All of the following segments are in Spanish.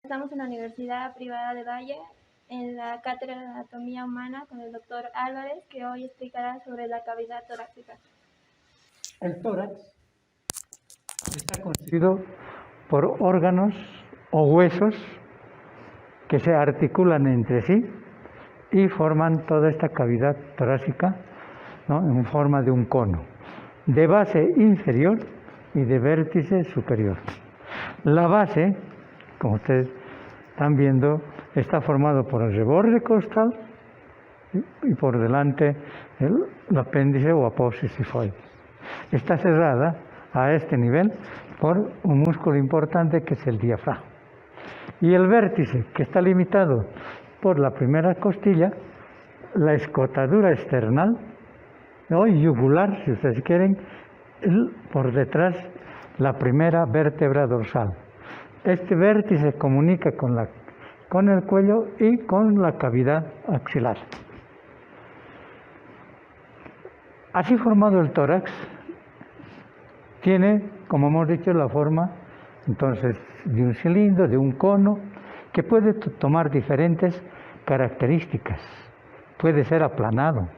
Estamos en la Universidad Privada de Valle, en la Cátedra de Anatomía Humana con el doctor Álvarez, que hoy explicará sobre la cavidad torácica. El tórax está constituido por órganos o huesos que se articulan entre sí y forman toda esta cavidad torácica, ¿no?, en forma de un cono, de base inferior y de vértice superior. La base, como ustedes están viendo, está formado por el reborde costal y por delante el apéndice o apófisis sifoides. Está cerrada a este nivel por un músculo importante que es el diafragma. Y el vértice, que está limitado por la primera costilla, la escotadura external o yugular, si ustedes quieren, por detrás la primera vértebra dorsal. Este vértice comunica con el cuello y con la cavidad axilar. Así formado el tórax, tiene, como hemos dicho, la forma entonces de un cilindro, de un cono, que puede tomar diferentes características. Puede ser aplanado,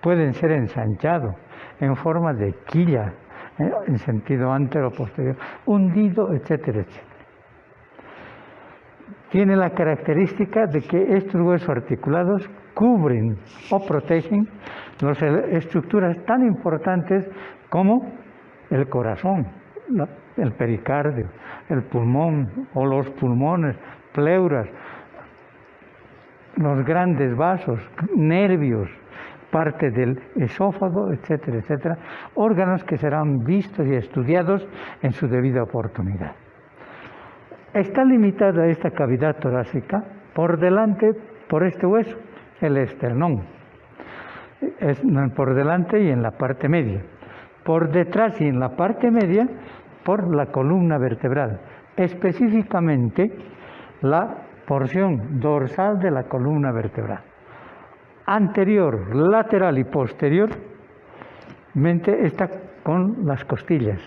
puede ser ensanchado, en forma de quilla, en sentido antero-posterior, hundido, etcétera, etcétera. Tiene la característica de que estos huesos articulados cubren o protegen las estructuras tan importantes como el corazón, el pericardio, el pulmón o los pulmones, pleuras, los grandes vasos, nervios, parte del esófago, etcétera, etcétera, órganos que serán vistos y estudiados en su debida oportunidad. Está limitada esta cavidad torácica por delante por este hueso, el esternón, por delante y en la parte media, por detrás y en la parte media por la columna vertebral, específicamente la porción dorsal de la columna vertebral. Anterior, lateral y posteriormente está con las costillas,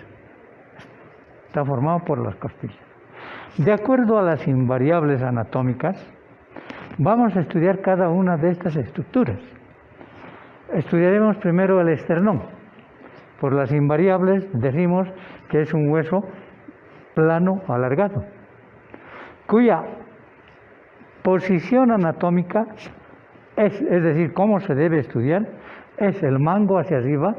está formado por las costillas. De acuerdo a las invariables anatómicas, vamos a estudiar cada una de estas estructuras. Estudiaremos primero el esternón. Por las invariables decimos que es un hueso plano alargado, cuya posición anatómica es decir, cómo se debe estudiar, es el mango hacia arriba,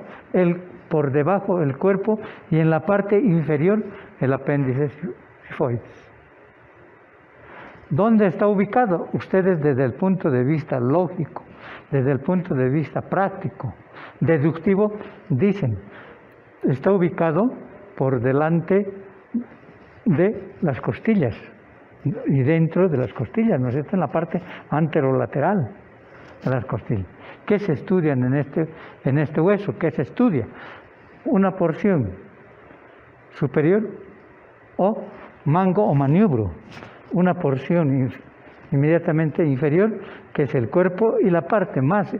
por debajo el cuerpo y en la parte inferior el apéndice sifoides. ¿Dónde está ubicado? Ustedes desde el punto de vista lógico, desde el punto de vista práctico, deductivo, dicen, está ubicado por delante de las costillas y dentro de las costillas, ¿no es cierto?, en la parte anterolateral de las costillas. ¿Qué se estudian en este hueso? ¿Qué se estudia? Una porción superior o mango o maniubro, una porción inmediatamente inferior, que es el cuerpo, y la parte más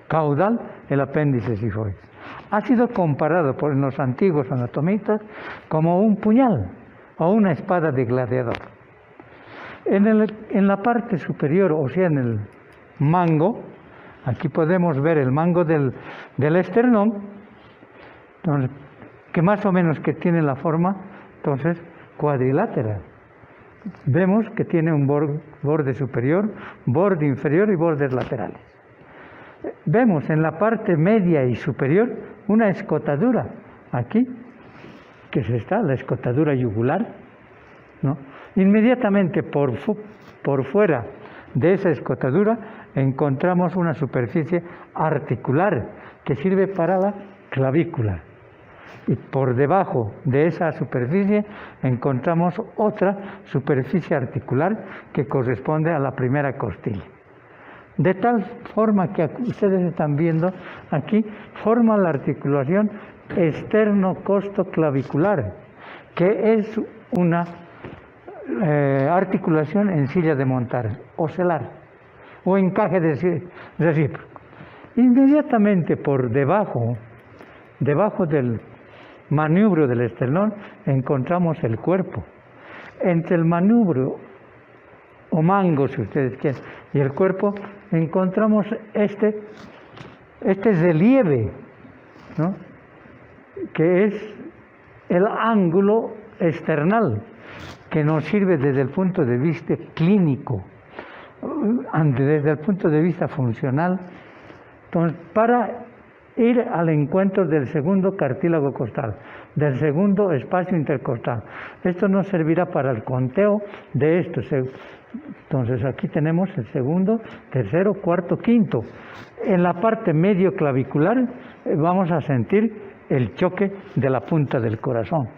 caudal, el apéndice sifoides. Ha sido comparado por los antiguos anatomistas como un puñal o una espada de gladiador. En la parte superior, o sea, en el mango, aquí podemos ver el mango del esternón, que más o menos que tiene la forma, entonces, cuadrilátera. Vemos que tiene un borde superior, borde inferior y bordes laterales. Vemos en la parte media y superior una escotadura, aquí, que está la escotadura yugular, ¿no? Inmediatamente por fuera de esa escotadura encontramos una superficie articular que sirve para la clavícula. Y por debajo de esa superficie encontramos otra superficie articular que corresponde a la primera costilla. De tal forma que ustedes están viendo aquí, forma la articulación externo-costo-clavicular, que es una articulación en silla de montar, ocelar, o encaje recíproco. Inmediatamente por debajo del maniubrio del esternón encontramos el cuerpo. Entre el maniubrio o mango, si ustedes quieren. Y el cuerpo encontramos este relieve, ¿no?, que es el ángulo external, que nos sirve desde el punto de vista clínico, desde el punto de vista funcional, entonces, para ir al encuentro del segundo cartílago costal, del segundo espacio intercostal. Esto nos servirá para el conteo de estos. Entonces aquí tenemos el segundo, tercero, cuarto, quinto. En la parte medio clavicular vamos a sentir el choque de la punta del corazón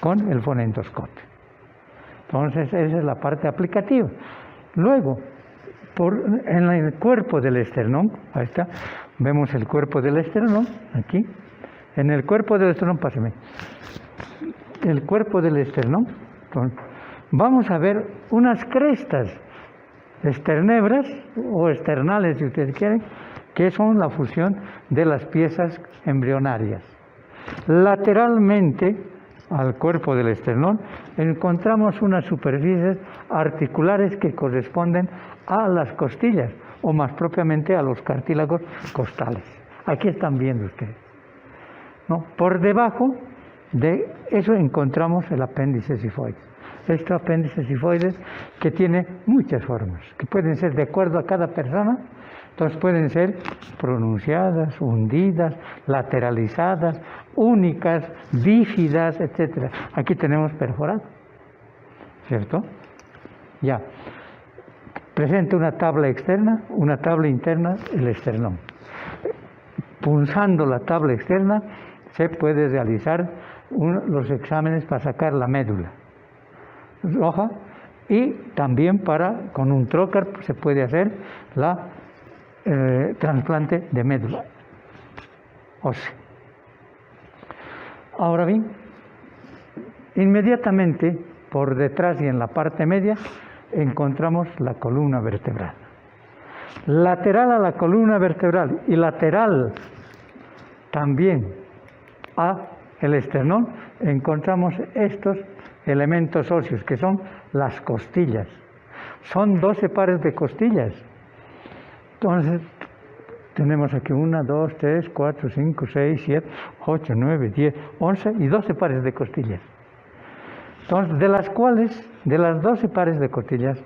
con el fonendoscopio. Entonces esa es la parte aplicativa. Luego, en el cuerpo del esternón, ahí está, vemos el cuerpo del esternón, aquí. En el cuerpo del esternón, pásame. El cuerpo del esternón, entonces, vamos a ver unas crestas esternebras o esternales, si ustedes quieren, que son la fusión de las piezas embrionarias. Lateralmente al cuerpo del esternón encontramos unas superficies articulares que corresponden a las costillas, o más propiamente a los cartílagos costales. Aquí están viendo ustedes, ¿no? Por debajo de eso encontramos el apéndice sifoides. Este apéndice sifoides que tiene muchas formas, que pueden ser de acuerdo a cada persona. Entonces pueden ser pronunciadas, hundidas, lateralizadas, únicas, bífidas, etc. Aquí tenemos perforado, ¿cierto? Ya. Presenta una tabla externa, una tabla interna, el esternón. Punzando la tabla externa se puede realizar los exámenes para sacar la médula roja, y también con un trocar se puede hacer la trasplante de médula ósea. Ahora bien, inmediatamente por detrás y en la parte media encontramos la columna vertebral. Lateral a la columna vertebral y lateral también a el esternón encontramos estos elementos óseos, que son las costillas. Son 12 pares de costillas. Entonces, tenemos aquí 1, 2, 3, 4, 5, 6, 7, 8, 9, 10, 11 y 12 pares de costillas. Entonces, de las cuales, de las 12 pares de costillas,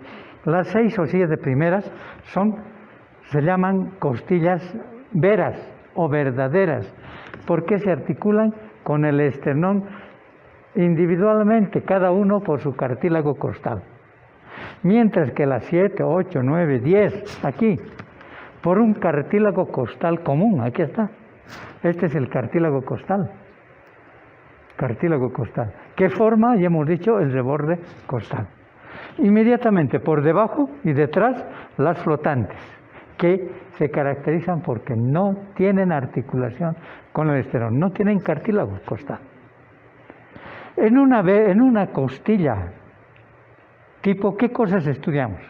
las 6 o 7 primeras se llaman costillas veras o verdaderas, porque se articulan con el esternón individualmente, cada uno por su cartílago costal. Mientras que las 7, 8, 9, 10, aquí, por un cartílago costal común, aquí está. Este es el cartílago costal. Cartílago costal, que forma, ya hemos dicho, el reborde costal. Inmediatamente por debajo y detrás, las flotantes, que se caracterizan porque no tienen articulación con el esternón, no tienen cartílago costal. En una costilla tipo, ¿qué cosas estudiamos?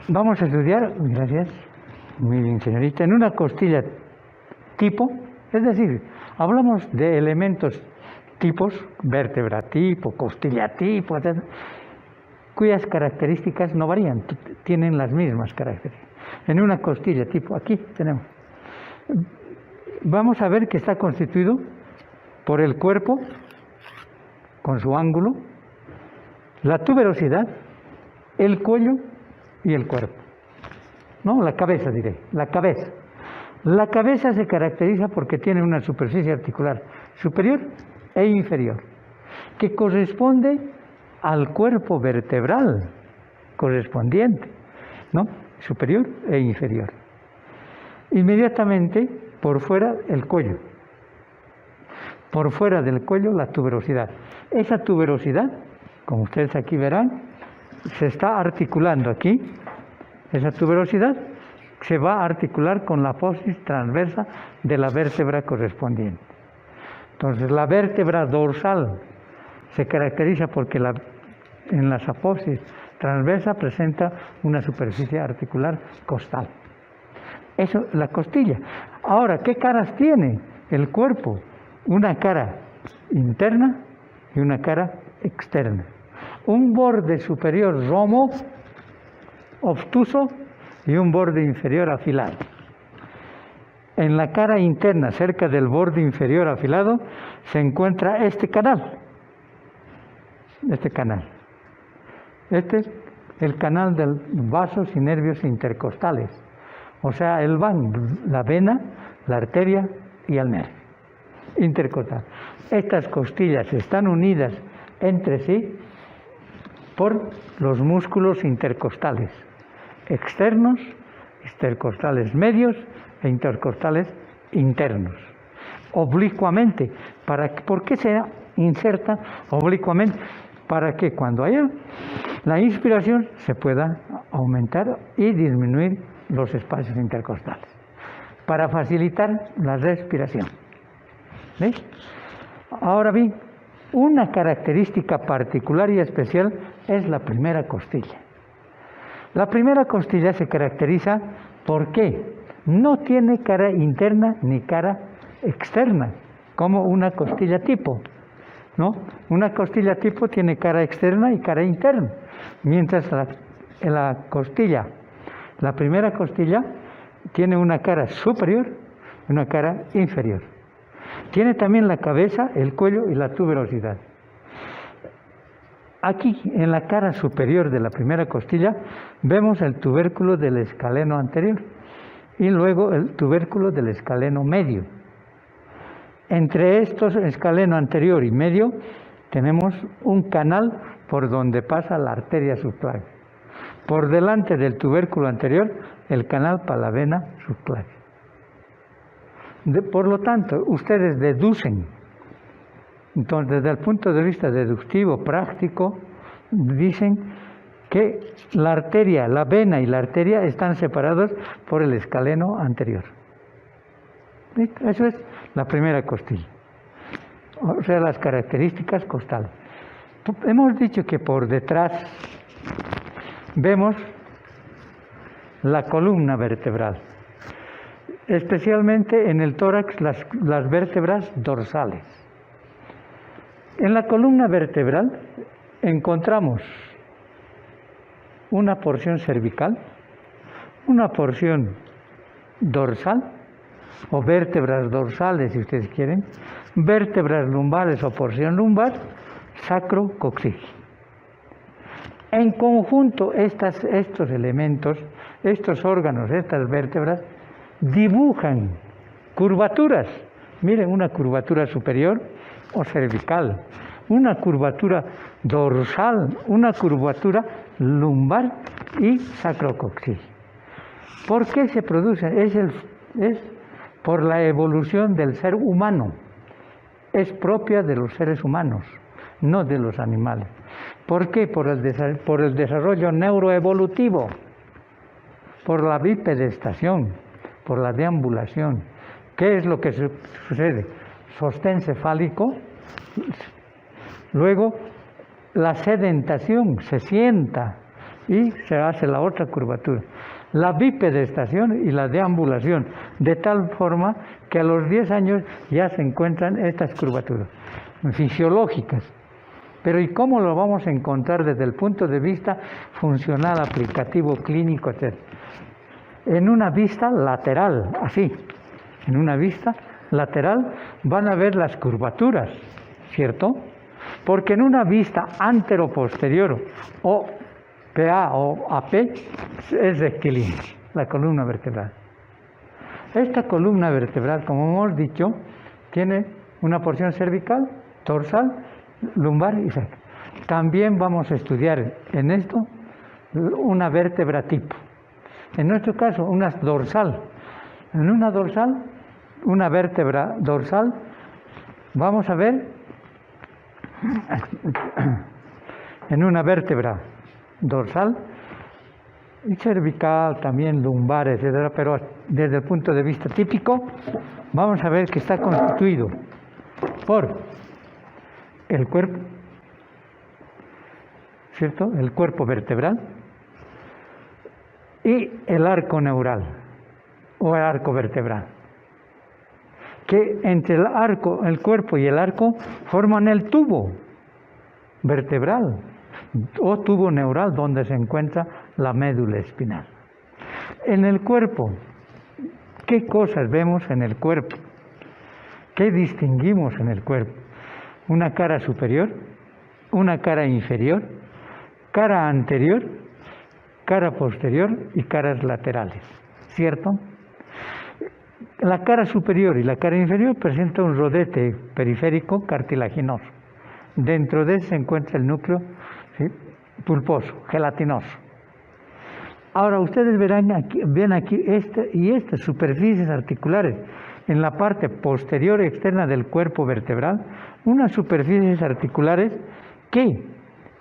Vamos a estudiar, gracias, muy bien, señorita, en una costilla tipo, es decir, hablamos de elementos tipos, vértebra tipo, costilla tipo, etc., cuyas características no varían, tienen las mismas características. En una costilla tipo, aquí tenemos. Vamos a ver que está constituido por el cuerpo, con su ángulo, la tuberosidad, el cuello y el cuerpo. No, la cabeza diré, la cabeza. La cabeza se caracteriza porque tiene una superficie articular superior e inferior, que corresponde al cuerpo vertebral correspondiente, ¿no? Superior e inferior. Inmediatamente por fuera el cuello. Por fuera del cuello la tuberosidad. Esa tuberosidad, como ustedes aquí verán, se está articulando aquí. Esa tuberosidad se va a articular con la apófisis transversa de la vértebra correspondiente. Entonces, la vértebra dorsal se caracteriza porque en las apófisis transversa presenta una superficie articular costal. Eso, la costilla. Ahora, ¿qué caras tiene el cuerpo? Una cara interna y una cara externa. un borde superior romo, obtuso, y un borde inferior afilado. En la cara interna, cerca del borde inferior afilado, se encuentra este canal. Este es el canal de vasos y nervios intercostales. O sea, la vena, la arteria y el nervio intercostal. Estas costillas están unidas entre sí por los músculos intercostales externos, intercostales medios e intercostales internos. Oblicuamente. ¿Por qué se inserta oblicuamente? Para que cuando haya la inspiración se pueda aumentar y disminuir los espacios intercostales, para facilitar la respiración. ¿Ves? Ahora bien, una característica particular y especial es la primera costilla. La primera costilla se caracteriza porque no tiene cara interna ni cara externa, como una costilla tipo, ¿no? Una costilla tipo tiene cara externa y cara interna, mientras la primera costilla tiene una cara superior y una cara inferior. Tiene también la cabeza, el cuello y la tuberosidad. Aquí, en la cara superior de la primera costilla, vemos el tubérculo del escaleno anterior y luego el tubérculo del escaleno medio. Entre estos, escaleno anterior y medio, tenemos un canal por donde pasa la arteria subclavia. Por delante del tubérculo anterior, el canal para la vena subclavia. Por lo tanto, ustedes deducen. Entonces, desde el punto de vista deductivo, práctico, dicen que la vena y la arteria están separados por el escaleno anterior. ¿Listo? Eso es la primera costilla. O sea, las características costales. Hemos dicho que por detrás vemos la columna vertebral, especialmente en el tórax las vértebras dorsales. En la columna vertebral encontramos una porción cervical, una porción dorsal, o vértebras dorsales si ustedes quieren, vértebras lumbares o porción lumbar, sacrocoxígeo. En conjunto estos elementos, estos órganos, estas vértebras, dibujan curvaturas. Miren, una curvatura superior o cervical, una curvatura dorsal, una curvatura lumbar y sacrocoxígeo. ¿Por qué se producen? Es por la evolución del ser humano. Es propia de los seres humanos, no de los animales. ¿Por qué? Por el desarrollo neuroevolutivo, por la bipedestación, por la deambulación. ¿Qué es lo que sucede? Sostén cefálico, luego la sedentación, se sienta y se hace la otra curvatura. La bipedestación y la deambulación, de tal forma que a los 10 años ya se encuentran estas curvaturas fisiológicas. Pero ¿y cómo lo vamos a encontrar desde el punto de vista funcional, aplicativo, clínico, etc.? En una vista lateral, así, en una vista lateral van a ver las curvaturas, ¿cierto? Porque en una vista antero-posterior o PA o AP es rectilínea, la columna vertebral. Esta columna vertebral, como hemos dicho, tiene una porción cervical, dorsal, lumbar y sacro. También vamos a estudiar en esto una vértebra tipo. En nuestro caso, una dorsal. En una dorsal, una vértebra dorsal, vamos a ver en una vértebra dorsal y cervical, también lumbar, etcétera, pero desde el punto de vista típico, vamos a ver que está constituido por el cuerpo, ¿cierto? El cuerpo vertebral y el arco neural o el arco vertebral, que entre el cuerpo y el arco forman el tubo vertebral. o tubo neural donde se encuentra la médula espinal. En el cuerpo, ¿qué cosas vemos en el cuerpo? ¿Qué distinguimos en el cuerpo? Una cara superior, una cara inferior, cara anterior, cara posterior y caras laterales, ¿cierto? La cara superior y la cara inferior presentan un rodete periférico cartilaginoso. Dentro de él se encuentra el núcleo, ¿sí?, pulposo, gelatinoso. Ahora ustedes ven aquí estas superficies articulares en la parte posterior externa del cuerpo vertebral, unas superficies articulares que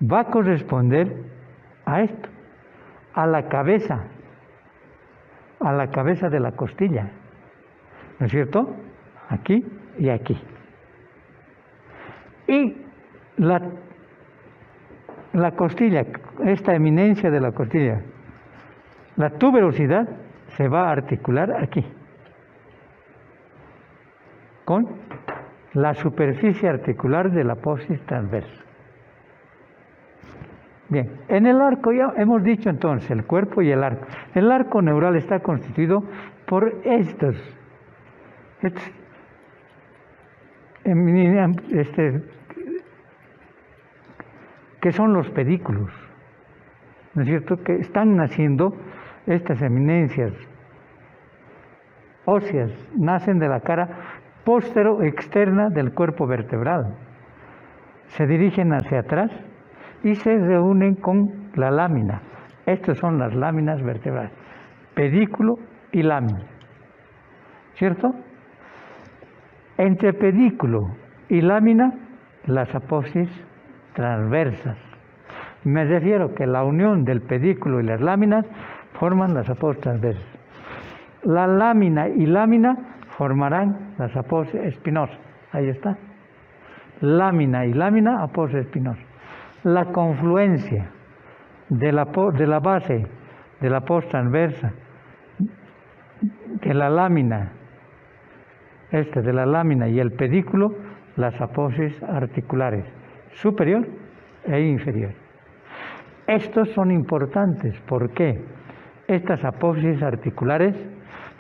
va a corresponder a esto, a la cabeza de la costilla, ¿no es cierto? Aquí y aquí. Y la costilla, esta eminencia de la costilla, la tuberosidad se va a articular aquí, con la superficie articular de la apófisis transversa. Bien, en el arco ya hemos dicho entonces el cuerpo y el arco. El arco neural está constituido por estos que son los pedículos, ¿no es cierto? Que están naciendo estas eminencias óseas, nacen de la cara postero-externa del cuerpo vertebral, se dirigen hacia atrás y se reúnen con la lámina. Estas son las láminas vertebrales, pedículo y lámina, ¿cierto? Entre pedículo y lámina, las apófisis transversas. Me refiero que la unión del pedículo y las láminas forman las apófisis transversas. La lámina y lámina formarán las apófisis espinosas. Ahí está. Lámina y lámina, apófisis espinosa. La confluencia de la base de la apófisis transversa, de la lámina, de la lámina y el pedículo, las apófisis articulares, superior e inferior. Estos son importantes porque estas apófisis articulares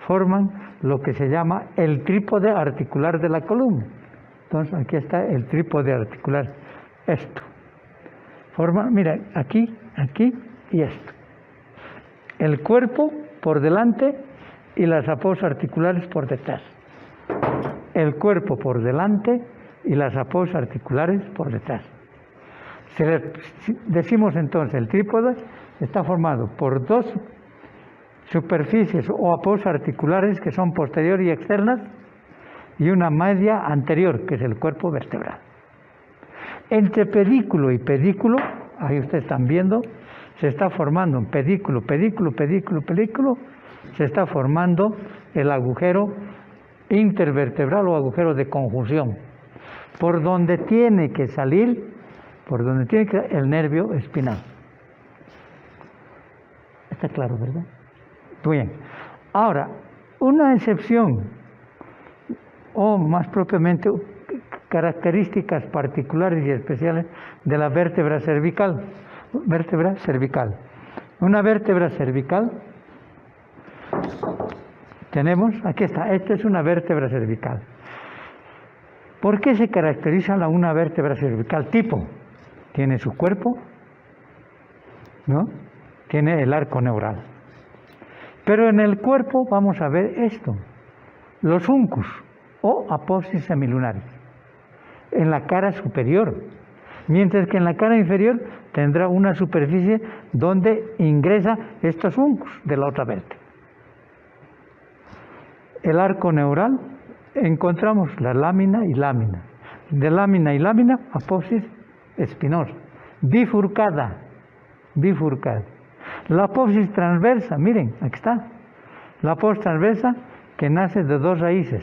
forman lo que se llama el trípode articular de la columna. Entonces aquí está el trípode articular, esto. Forma, mira, aquí, aquí y esto. El cuerpo por delante y las apófisis articulares por detrás. El cuerpo por delante y las apófisis articulares por detrás. Decimos entonces, el trípode está formado por dos superficies o apófisis articulares que son posterior y externas y una media anterior, que es el cuerpo vertebral. Entre pedículo y pedículo, ahí ustedes están viendo, se está formando un pedículo, se está formando el agujero intervertebral o agujero de conjunción, por donde tiene que salir, el nervio espinal. Está claro, ¿verdad? Bien. Ahora, una excepción, o más propiamente características particulares y especiales de la vértebra cervical. Una vértebra cervical, tenemos, aquí está, esta es una vértebra cervical. ¿Por qué se caracteriza una vértebra cervical? Tipo, tiene su cuerpo, ¿no? Tiene el arco neural. Pero en el cuerpo vamos a ver esto, los juncus o apófisis semilunares, en la cara superior, mientras que en la cara inferior tendrá una superficie donde ingresa estos juncus de la otra vértebra. El arco neural, encontramos la lámina y lámina. De lámina y lámina, apófisis espinosa, bifurcada. La apófisis transversa, miren, aquí está. La apófisis transversa que nace de dos raíces,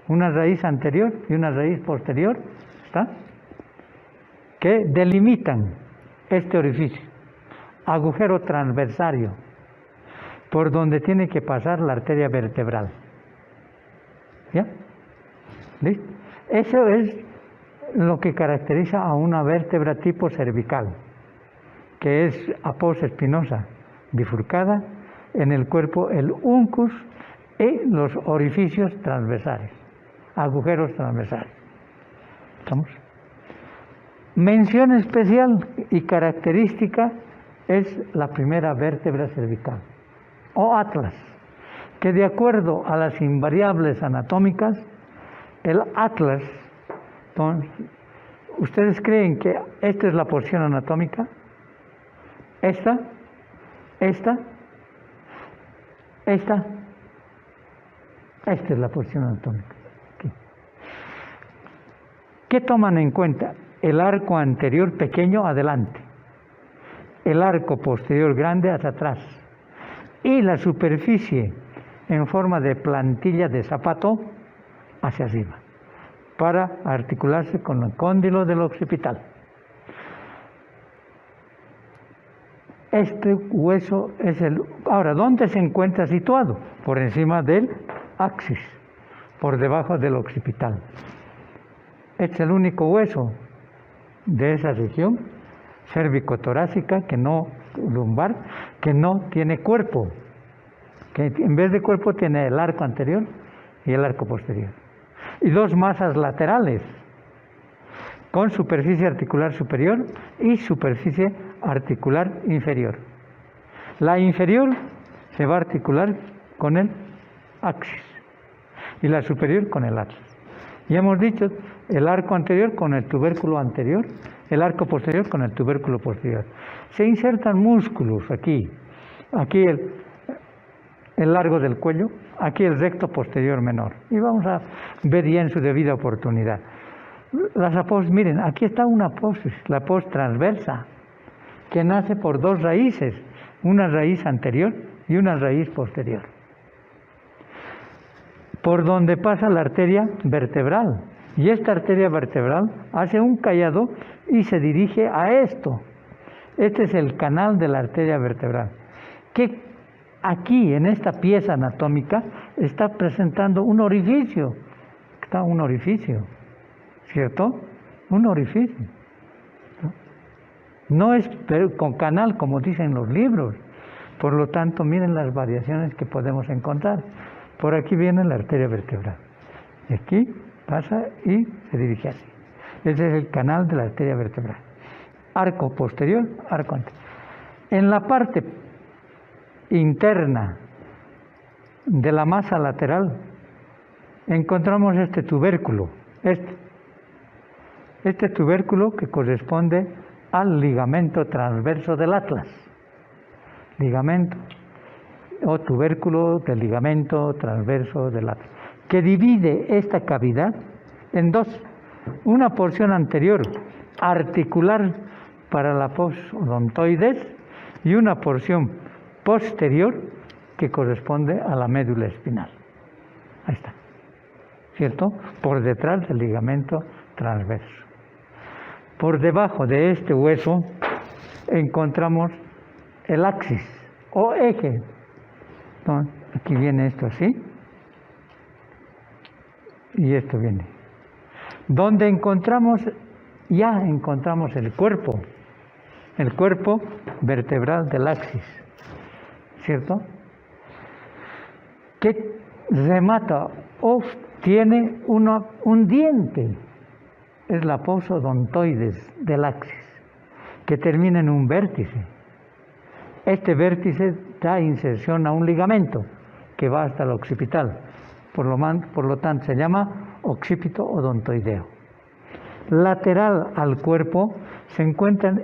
una raíz anterior y una raíz posterior, ¿está?, que delimitan este orificio, agujero transversario, por donde tiene que pasar la arteria vertebral. ¿Ya? ¿Listo? Eso es lo que caracteriza a una vértebra tipo cervical. que es após espinosa bifurcada, en el cuerpo el uncus y los orificios transversales, agujeros transversales. ¿Estamos? Mención especial y característica es la primera vértebra cervical, o atlas, que de acuerdo a las invariables anatómicas, el atlas, ¿ustedes creen que esta es la porción anatómica? Esta es la porción anatómica. Aquí. ¿Qué toman en cuenta? El arco anterior pequeño adelante, el arco posterior grande hacia atrás y la superficie en forma de plantilla de zapato hacia arriba para articularse con el cóndilo del occipital. Este hueso es el... Ahora, ¿dónde se encuentra situado? Por encima del axis, por debajo del occipital. Este es el único hueso de esa región cérvico-torácica, que no lumbar, que no tiene cuerpo, que en vez de cuerpo tiene el arco anterior y el arco posterior. Y dos masas laterales, con superficie articular superior y superficie articular inferior. La inferior se va a articular con el axis y la superior con el atlas. Y hemos dicho el arco anterior con el tubérculo anterior, el arco posterior con el tubérculo posterior. Se insertan músculos aquí el largo del cuello, aquí el recto posterior menor. Y vamos a ver ya en su debida oportunidad. Las após, miren, aquí está una apósis, la após transversa, que nace por dos raíces, una raíz anterior y una raíz posterior, por donde pasa la arteria vertebral. Y esta arteria vertebral hace un callado y se dirige a esto. Este es el canal de la arteria vertebral, que aquí en esta pieza anatómica está presentando un orificio. Está un orificio, ¿cierto? Un orificio. No es con canal como dicen los libros. Por lo tanto, miren las variaciones que podemos encontrar. Por aquí viene la arteria vertebral. Y aquí pasa y se dirige así. Ese es el canal de la arteria vertebral. Arco posterior, arco anterior. En la parte interna de la masa lateral encontramos este tubérculo. Este tubérculo que corresponde al ligamento transverso del atlas. Ligamento o tubérculo del ligamento transverso del atlas, que divide esta cavidad en dos. Una porción anterior articular para la posodontoides y una porción posterior que corresponde a la médula espinal. Ahí está, ¿cierto? Por detrás del ligamento transverso. Por debajo de este hueso encontramos el axis o eje. Entonces, aquí viene esto así y esto viene. Donde encontramos el cuerpo vertebral del axis, ¿cierto? Que remata o tiene un diente, es la posodontoides del axis, que termina en un vértice. Este vértice da inserción a un ligamento que va hasta el occipital, por lo tanto se llama occipito odontoideo. Lateral al cuerpo se encuentran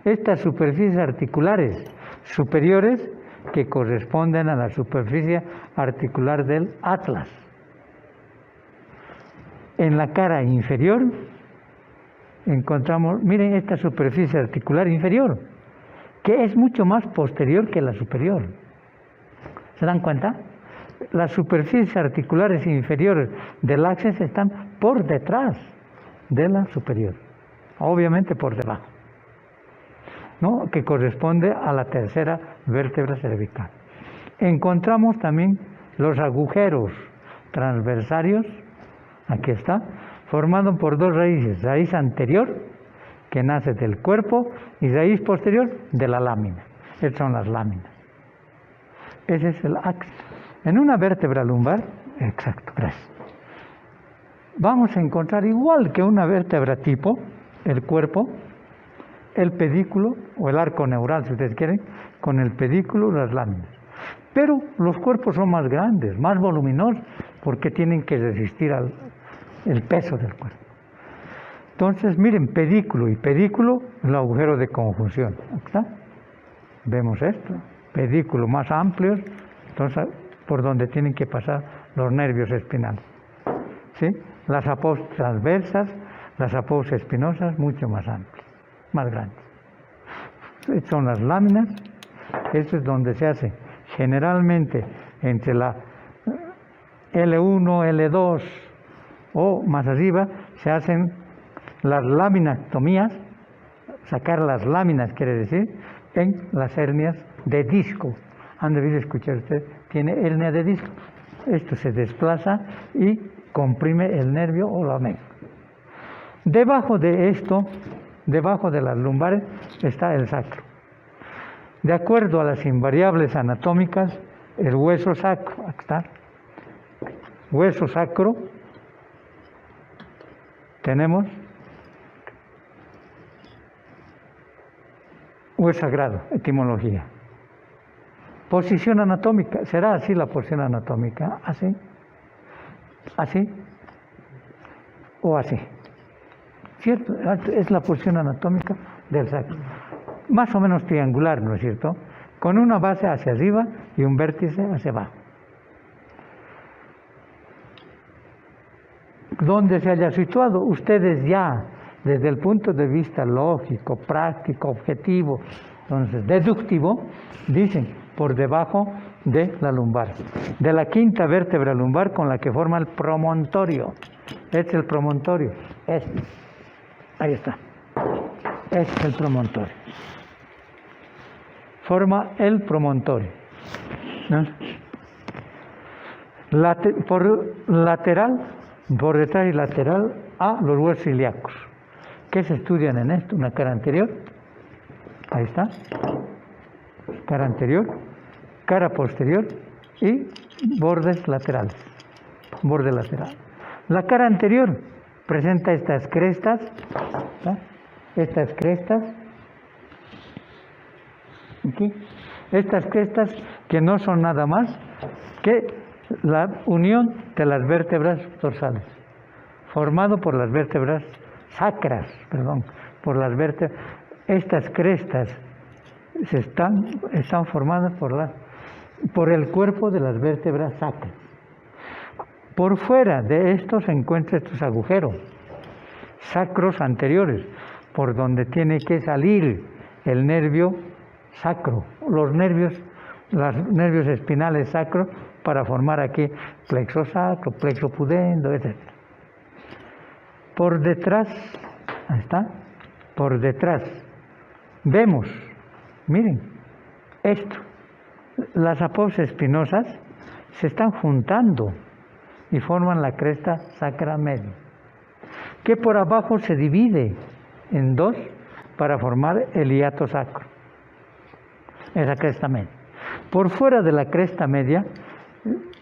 estas superficies articulares superiores que corresponden a la superficie articular del atlas. En la cara inferior encontramos, miren esta superficie articular inferior, que es mucho más posterior que la superior. ¿Se dan cuenta? Las superficies articulares inferiores del axis están por detrás de la superior, obviamente por debajo, ¿no? Que corresponde a la tercera vértebra cervical. Encontramos también los agujeros transversarios, aquí está, formado por dos raíces, raíz anterior que nace del cuerpo, y raíz posterior de la lámina. Estas son las láminas. Ese es el axis. En una vértebra lumbar, exacto, gracias, vamos a encontrar igual que una vértebra tipo, el cuerpo, el pedículo o el arco neural, si ustedes quieren, con el pedículo y las láminas. Pero los cuerpos son más grandes, más voluminosos, porque tienen que resistir el peso del cuerpo. Entonces, miren, pedículo y pedículo, el agujero de conjunción. Aquí está. Vemos esto, pedículo más amplio, entonces por donde tienen que pasar los nervios espinales. ¿Sí? Las apófisis transversas, las apófisis espinosas, mucho más amplias, más grandes. Estas son las láminas. Esto es donde se hace generalmente entre la L1, L2 o más arriba, se hacen las laminectomías. Sacar las láminas quiere decir en las hernias de disco. Han debido escuchar usted, tiene hernia de disco. Esto se desplaza y comprime el nervio o la médula. Debajo de esto, debajo de las lumbares, está el sacro. De acuerdo a las invariables anatómicas, el hueso sacro, aquí está, hueso sacro, tenemos hueso sagrado, etimología. Posición anatómica, ¿será así la posición anatómica? ¿Así? ¿Así? ¿O así? ¿Cierto? Es la posición anatómica del sacro. Más o menos triangular, ¿no es cierto? Con una base hacia arriba y un vértice hacia abajo. ¿Dónde se haya situado? Ustedes ya, desde el punto de vista lógico, práctico, objetivo, entonces deductivo, dicen por debajo de la lumbar, de la quinta vértebra lumbar con la que forma el promontorio. Este es el promontorio. Este. Ahí está. Este es el promontorio. Forma el promontorio. ¿No? Por lateral, por detrás y lateral a los huesos ilíacos. ¿Qué se estudian en esto? Una cara anterior. Ahí está. Cara anterior, cara posterior y bordes laterales. Borde lateral. La cara anterior presenta estas crestas, ¿sí? Estas crestas, aquí, estas crestas que no son nada más que la unión de las vértebras dorsales, formado por las vértebras sacras, por las vértebras. Estas crestas están formadas por el cuerpo de las vértebras sacras. Por fuera de esto se encuentran estos agujeros sacros anteriores, por donde tiene que salir el nervio sacro, los nervios espinales sacros, para formar aquí plexo sacro, plexo pudendo, etc. Por detrás, ahí está, por detrás, vemos, miren, esto, las apófisis espinosas se están juntando y forman la cresta sacra media, que por abajo se divide en dos para formar el hiato sacro, esa cresta media. Por fuera de la cresta media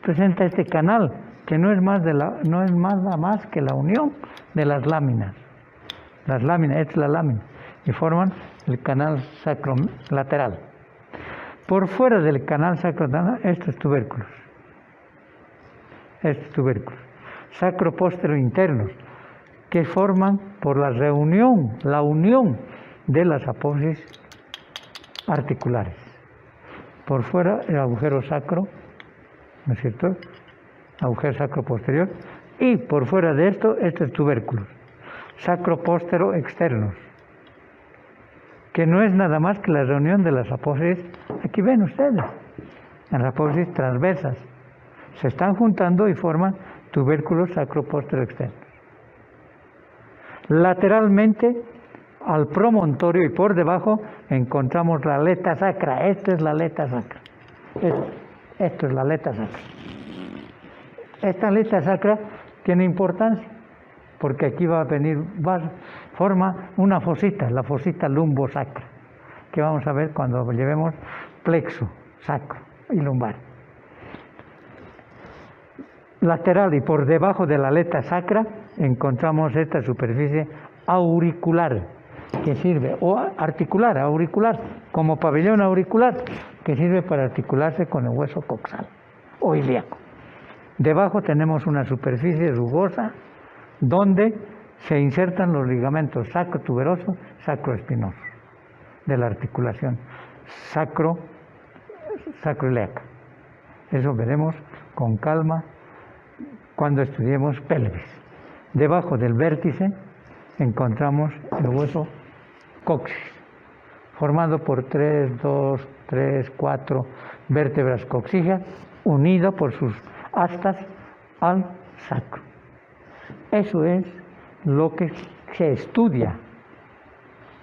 presenta este canal, que no es nada más que la unión de las láminas. Las láminas, esta es la lámina, y forman el canal sacrolateral. Por fuera del canal sacrolateral, estos tubérculos. Estos tubérculos. Sacropóstero internos, que forman por la unión de las apófisis articulares. Por fuera el agujero sacro, ¿no es cierto? Agujero sacro posterior, y por fuera de esto, estos tubérculos, sacropóstero externos, que no es nada más que la reunión de las apófisis, aquí ven ustedes, las apófisis transversas, se están juntando y forman tubérculos sacropóstero externos. Lateralmente al promontorio y por debajo encontramos la aleta sacra. Esta es la aleta sacra. Esto es la aleta sacra. Esta aleta sacra tiene importancia porque aquí va a forma una fosita, la fosita lumbosacra, que vamos a ver cuando llevemos plexo, sacro y lumbar. Lateral y por debajo de la aleta sacra encontramos esta superficie auricular, que sirve, o articular, auricular, como pabellón auricular, que sirve para articularse con el hueso coxal o ilíaco. Debajo tenemos una superficie rugosa donde se insertan los ligamentos sacrotuberosos, sacroespinosos de la articulación sacroiliaca. Eso veremos con calma cuando estudiemos pelvis. Debajo del vértice encontramos el hueso coxis, formado por 4 vértebras coxígeas, unido por sus astas al sacro. Eso es lo que se estudia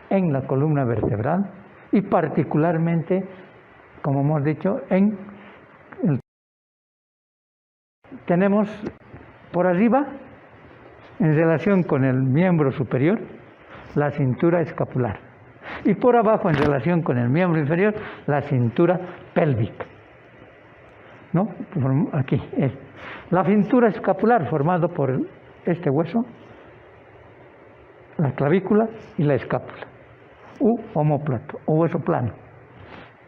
en la columna vertebral y particularmente, como hemos dicho, tenemos por arriba, en relación con el miembro superior, la cintura escapular, y por abajo, en relación con el miembro inferior, la cintura pélvica. ¿No? Aquí es la cintura escapular, formado por este hueso, la clavícula y la escápula, u omóplato, o hueso plano,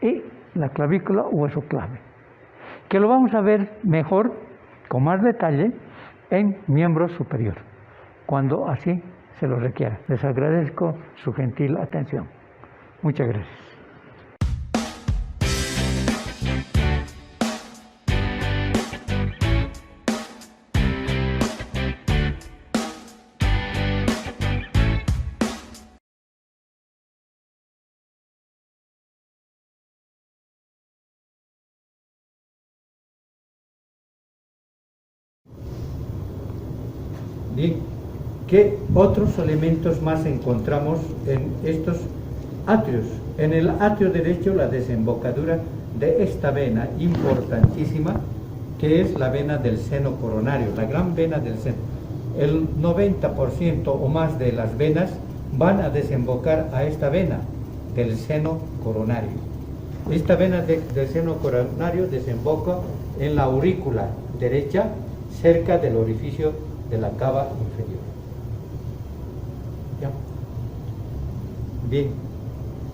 y la clavícula, hueso clave, que lo vamos a ver mejor, con más detalle, en miembro superior, cuando así se lo requiera. Les agradezco su gentil atención. Muchas gracias. Bien, ¿qué otros elementos más encontramos en estos atrios? En el atrio derecho, la desembocadura de esta vena importantísima, que es la vena del seno coronario, la gran vena del seno. El 90% o más de las venas van a desembocar a esta vena del seno coronario. Esta vena del seno coronario desemboca en la aurícula derecha, cerca del orificio de la cava inferior. ¿Ya? Bien,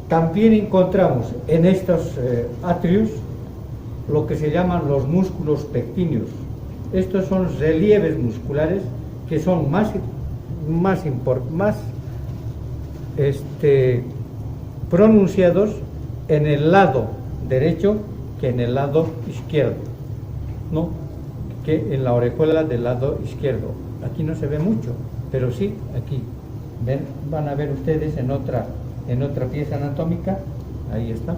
también encontramos en estos atrios lo que se llaman los músculos pectíneos. Estos son relieves musculares que son más pronunciados en el lado derecho que en el lado izquierdo, ¿no? Que en la orejuela del lado izquierdo. Aquí no se ve mucho, pero sí aquí. ¿Ven? Van a ver ustedes en otra pieza anatómica, ahí está.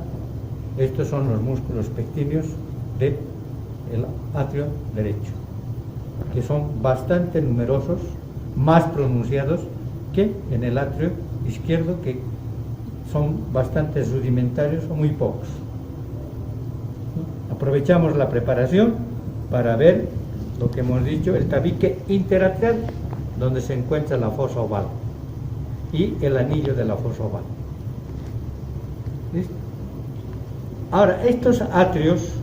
Estos son los músculos pectíneos del atrio derecho, que son bastante numerosos, más pronunciados que en el atrio izquierdo, que son bastante rudimentarios o muy pocos. Aprovechamos la preparación para ver lo que hemos dicho, el tabique interatrial, donde se encuentra la fosa oval y el anillo de la fosa oval. ¿Listo? Ahora, estos atrios,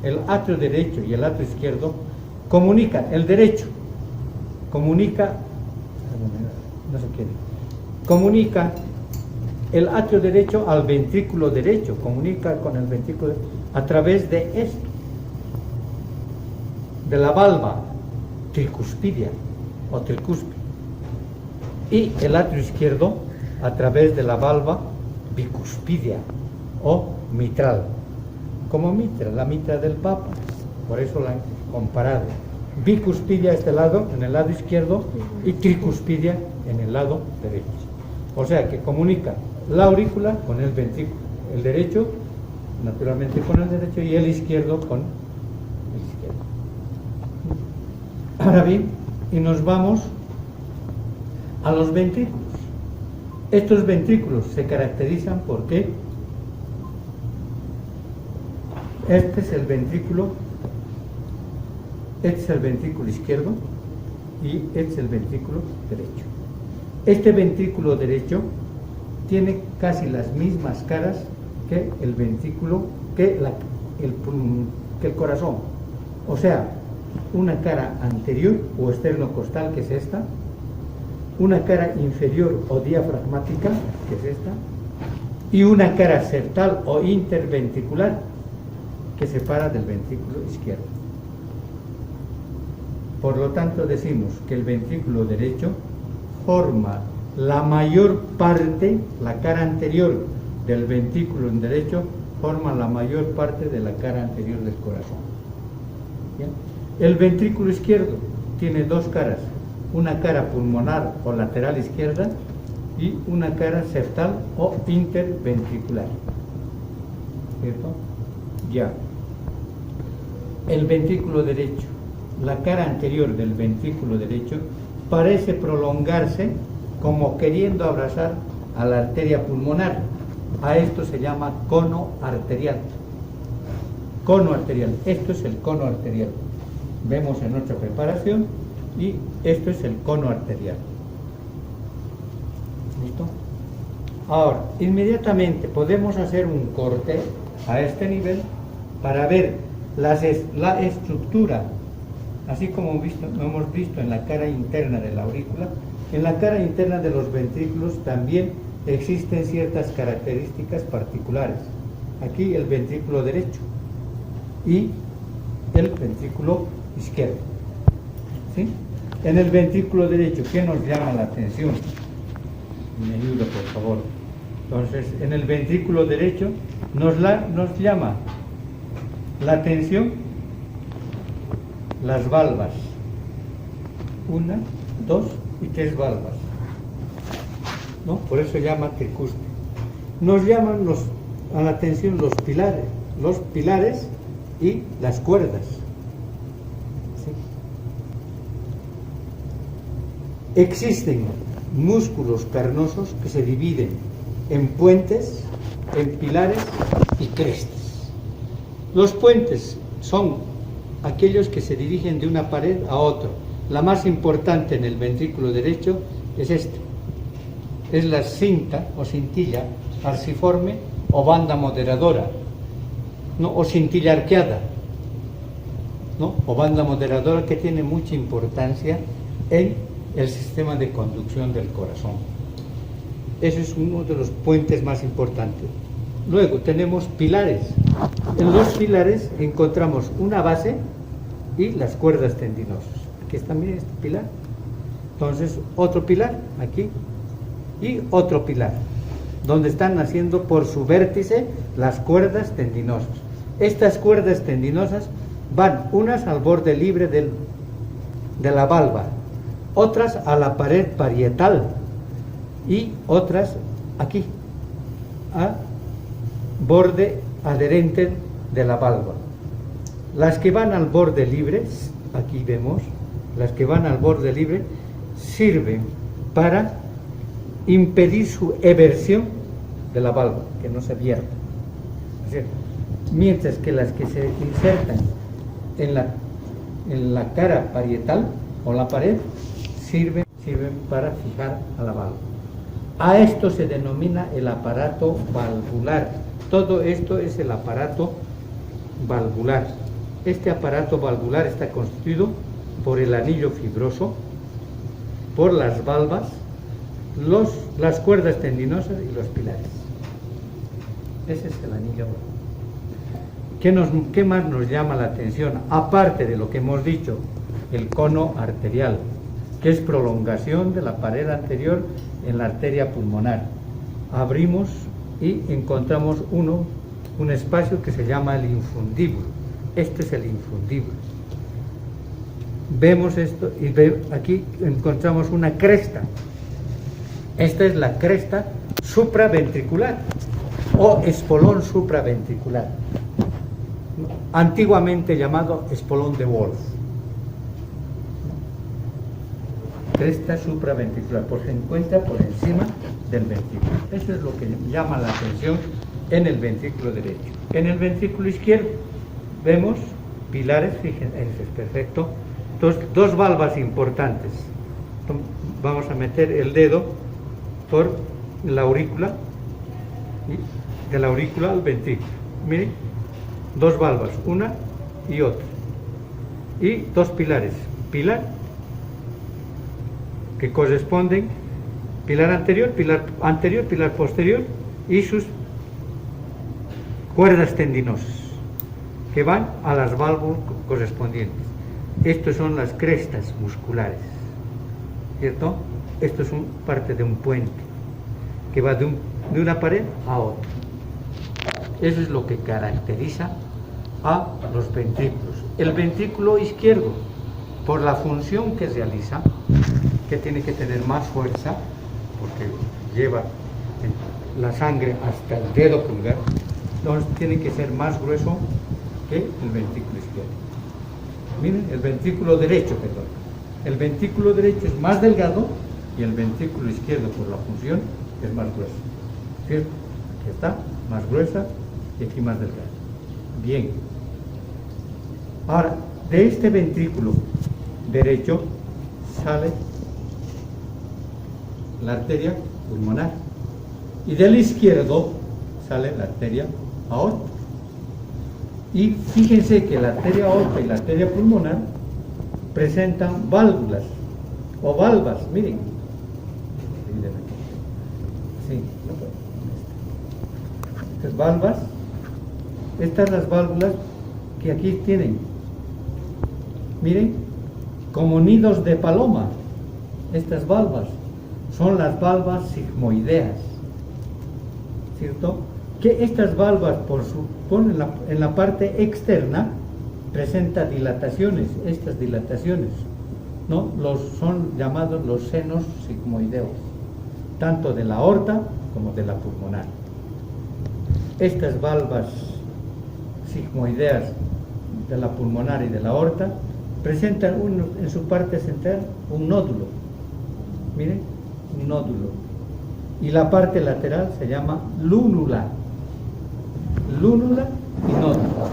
el atrio derecho y el atrio izquierdo, comunican. El derecho comunica, no se quiere, comunica el atrio derecho al ventrículo derecho, comunica con el ventrículo a través de esto, de la valva tricuspidia o tricúspide, y el atrio izquierdo a través de la valva bicuspidia o mitral, como mitra, la mitra del Papa, por eso la han comparado. Bicuspidia a este lado, en el lado izquierdo, y tricuspidia en el lado derecho. O sea que comunica la aurícula con el ventrículo, el derecho naturalmente con el derecho y el izquierdo con el izquierdo. Ahora bien, y nos vamos a los ventrículos. Estos ventrículos se caracterizan porque este es el ventrículo izquierdo y este es el ventrículo derecho. Este ventrículo derecho tiene casi las mismas caras que el ventrículo, que el corazón. O sea, una cara anterior o esternocostal, que es esta, una cara inferior o diafragmática, que es esta, y una cara septal o interventricular, que separa del ventrículo izquierdo. Por lo tanto, decimos que el ventrículo derecho forma la mayor parte, la cara anterior del ventrículo derecho forma la mayor parte de la cara anterior del corazón. ¿Bien? El ventrículo izquierdo tiene dos caras, una cara pulmonar o lateral izquierda y una cara septal o interventricular. ¿Cierto? Ya. El ventrículo derecho, la cara anterior del ventrículo derecho parece prolongarse como queriendo abrazar a la arteria pulmonar. A esto se llama cono arterial. Cono arterial. Esto es el cono arterial. Vemos en nuestra preparación y esto es el cono arterial. ¿Listo? Ahora, inmediatamente podemos hacer un corte a este nivel para ver la estructura, así como hemos visto en la cara interna de la aurícula. En la cara interna de los ventrículos también existen ciertas características particulares. Aquí el ventrículo derecho y el ventrículo izquierdo. ¿Sí? En el ventrículo derecho, ¿qué nos llama la atención? Me ayuda, por favor. Entonces, en el ventrículo derecho nos llama la atención las valvas. 1, 2 y 3 valvas. ¿No? Por eso se llama tricuspide. Nos llaman a la atención los pilares y las cuerdas. ¿Sí? Existen músculos carnosos que se dividen en puentes, en pilares y crestas. Los puentes son aquellos que se dirigen de una pared a otra. La más importante en el ventrículo derecho es esta. Es la cinta o cintilla arciforme o banda moderadora, ¿no? O cintilla arqueada, ¿no? O banda moderadora, que tiene mucha importancia en el sistema de conducción del corazón. Ese es uno de los puentes más importantes. Luego tenemos pilares. En los pilares encontramos una base y las cuerdas tendinosas. Aquí está, miren, este pilar. Entonces, otro pilar aquí y otro pilar, donde están naciendo por su vértice las cuerdas tendinosas. Estas cuerdas tendinosas van unas al borde libre de la valva, otras a la pared parietal y otras aquí, a borde adherente de la valva. Las que van al borde libre, aquí vemos, las que van al borde libre sirven para impedir su eversión de la valva, que no se vierta. Mientras que las que se insertan en la cara parietal o la pared sirven para fijar a la valva. A esto se denomina el aparato valvular. Todo esto es el aparato valvular. Este aparato valvular está constituido por el anillo fibroso, por las valvas, las cuerdas tendinosas y los pilares. Ese es el anillo. ¿Qué más nos llama la atención? Aparte de lo que hemos dicho, el cono arterial, que es prolongación de la pared anterior en la arteria pulmonar. Abrimos y encontramos un espacio que se llama el infundíbulo. Este es el infundíbulo. Vemos esto y aquí encontramos una cresta. Esta es la cresta supraventricular o espolón supraventricular, antiguamente llamado espolón de Wolf. Cresta supraventricular, pues se encuentra por encima del ventrículo. Eso es lo que llama la atención en el ventrículo derecho. En el ventrículo izquierdo vemos pilares, fíjense, es perfecto, dos valvas importantes. vamos a meter el dedo por la aurícula, y de la aurícula al ventrículo. Miren, dos valvas, una y otra, y dos pilares, pilar que corresponden, pilar anterior, pilar posterior, y sus cuerdas tendinosas que van a las válvulas correspondientes. Estas son las crestas musculares, ¿cierto? Esto es parte de un puente que va de una pared a otra. Eso es lo que caracteriza a los ventrículos. El ventrículo izquierdo, por la función que realiza, que tiene que tener más fuerza, porque lleva la sangre hasta el dedo pulgar, entonces tiene que ser más grueso que el ventrículo izquierdo. Miren, el ventrículo derecho, perdón. El ventrículo derecho es más delgado y el ventrículo izquierdo, por la función, es más grueso. ¿Cierto? Aquí está, más gruesa y aquí más delgada. Bien. Ahora, de este ventrículo derecho sale la arteria pulmonar y del izquierdo sale la arteria aorta. Y fíjense que la arteria aorta y la arteria pulmonar presentan válvulas o valvas, miren. Sí, estas valvas, estas las válvulas que aquí tienen, miren, como nidos de paloma. Estas valvas son las valvas sigmoideas, ¿cierto? Que estas valvas en la parte externa presenta dilataciones, estas dilataciones, ¿no? Son llamados los senos sigmoideos, tanto de la aorta como de la pulmonar. Estas valvas sigmoideas de la pulmonar y de la aorta presentan en su parte central un nódulo, miren, un nódulo, y la parte lateral se llama lúnula y nódulo.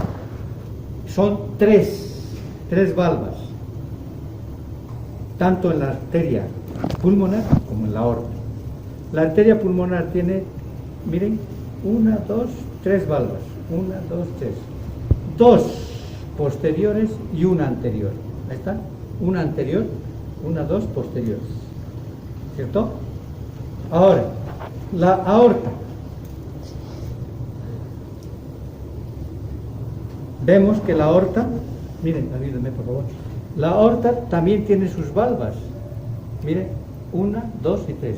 Son tres valvas, tanto en la arteria pulmonar como en la aorta. La arteria pulmonar tiene, miren, 1, 2, 3 valvas, 1, 2, 3, dos posteriores y una anterior. Ahí está, una anterior, 1, 2 posteriores, ¿cierto? Ahora, la aorta. Vemos que la aorta, miren, ayúdenme por favor, la aorta también tiene sus valvas, miren, 1, 2 y 3,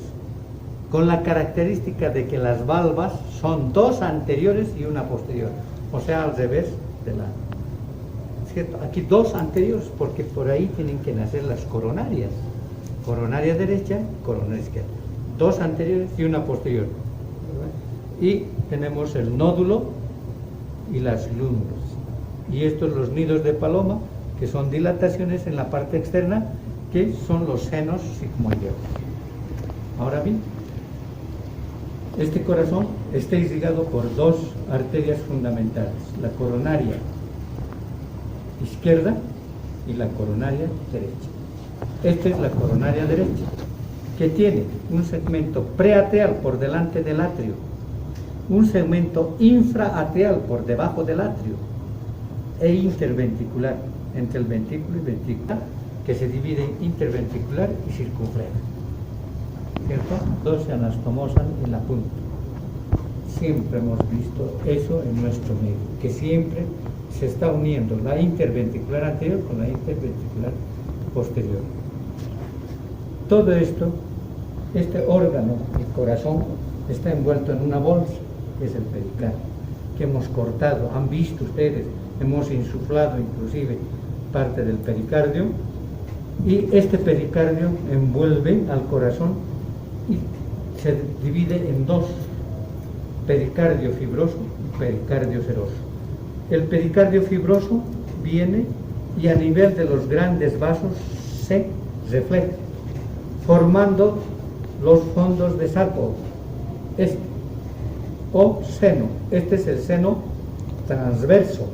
con la característica de que las valvas son dos anteriores y una posterior, o sea, al revés de la, ¿cierto? Aquí dos anteriores, porque por ahí tienen que nacer las coronarias, coronaria derecha, coronaria izquierda, dos anteriores y una posterior, y tenemos el nódulo y las lúnulas. Y estos los nidos de paloma, que son dilataciones en la parte externa, que son los senos sigmoideos. Ahora bien, este corazón está irrigado por dos arterias fundamentales, la coronaria izquierda y la coronaria derecha. Esta es la coronaria derecha, que tiene un segmento preatrial por delante del atrio, un segmento infraatrial por debajo del atrio, e interventricular, entre el ventrículo y ventrícula, que se divide en interventricular y circunfleja, ¿cierto? Dos se anastomosan en la punta. Siempre hemos visto eso en nuestro medio, que siempre se está uniendo la interventricular anterior con la interventricular posterior. Todo esto, este órgano, el corazón, está envuelto en una bolsa, que es el pericardio, que hemos cortado. Han visto ustedes, hemos insuflado inclusive parte del pericardio, y este pericardio envuelve al corazón y se divide en dos: pericardio fibroso y pericardio seroso. El pericardio fibroso viene y a nivel de los grandes vasos se refleja, formando los fondos de saco, o seno. Este es el seno transverso,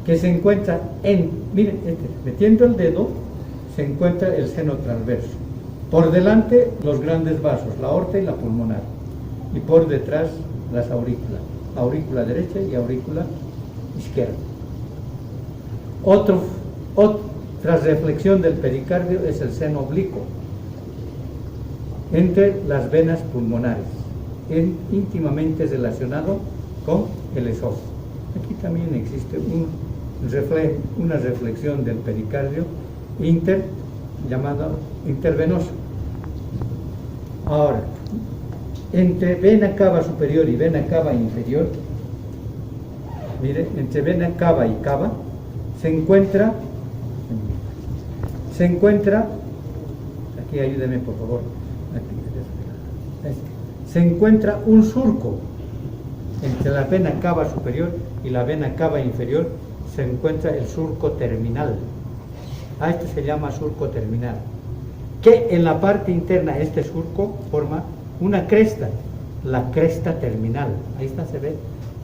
que se encuentra miren, metiendo el dedo, se encuentra el seno transverso. Por delante los grandes vasos, la aorta y la pulmonar. Y por detrás las aurículas, aurícula derecha y aurícula izquierda. Otra reflexión del pericardio es el seno oblicuo, entre las venas pulmonares, íntimamente relacionado con el esófago. Aquí también existe una reflexión del pericardio llamada intervenosa. Ahora, entre vena cava superior y vena cava inferior, mire, entre vena cava y cava se encuentra, aquí ayúdeme por favor, se encuentra un surco entre la vena cava superior y la vena cava inferior, se encuentra el surco terminal. A este se llama surco terminal, que en la parte interna este surco forma una cresta, la cresta terminal. Ahí está, se ve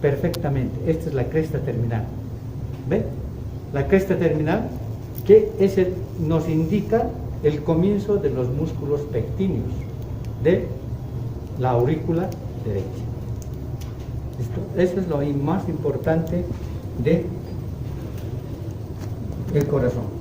perfectamente. Esta es la cresta terminal. ¿Ve? La cresta terminal, que nos indica el comienzo de los músculos pectíneos de la aurícula derecha. Eso es lo más importante de el corazón.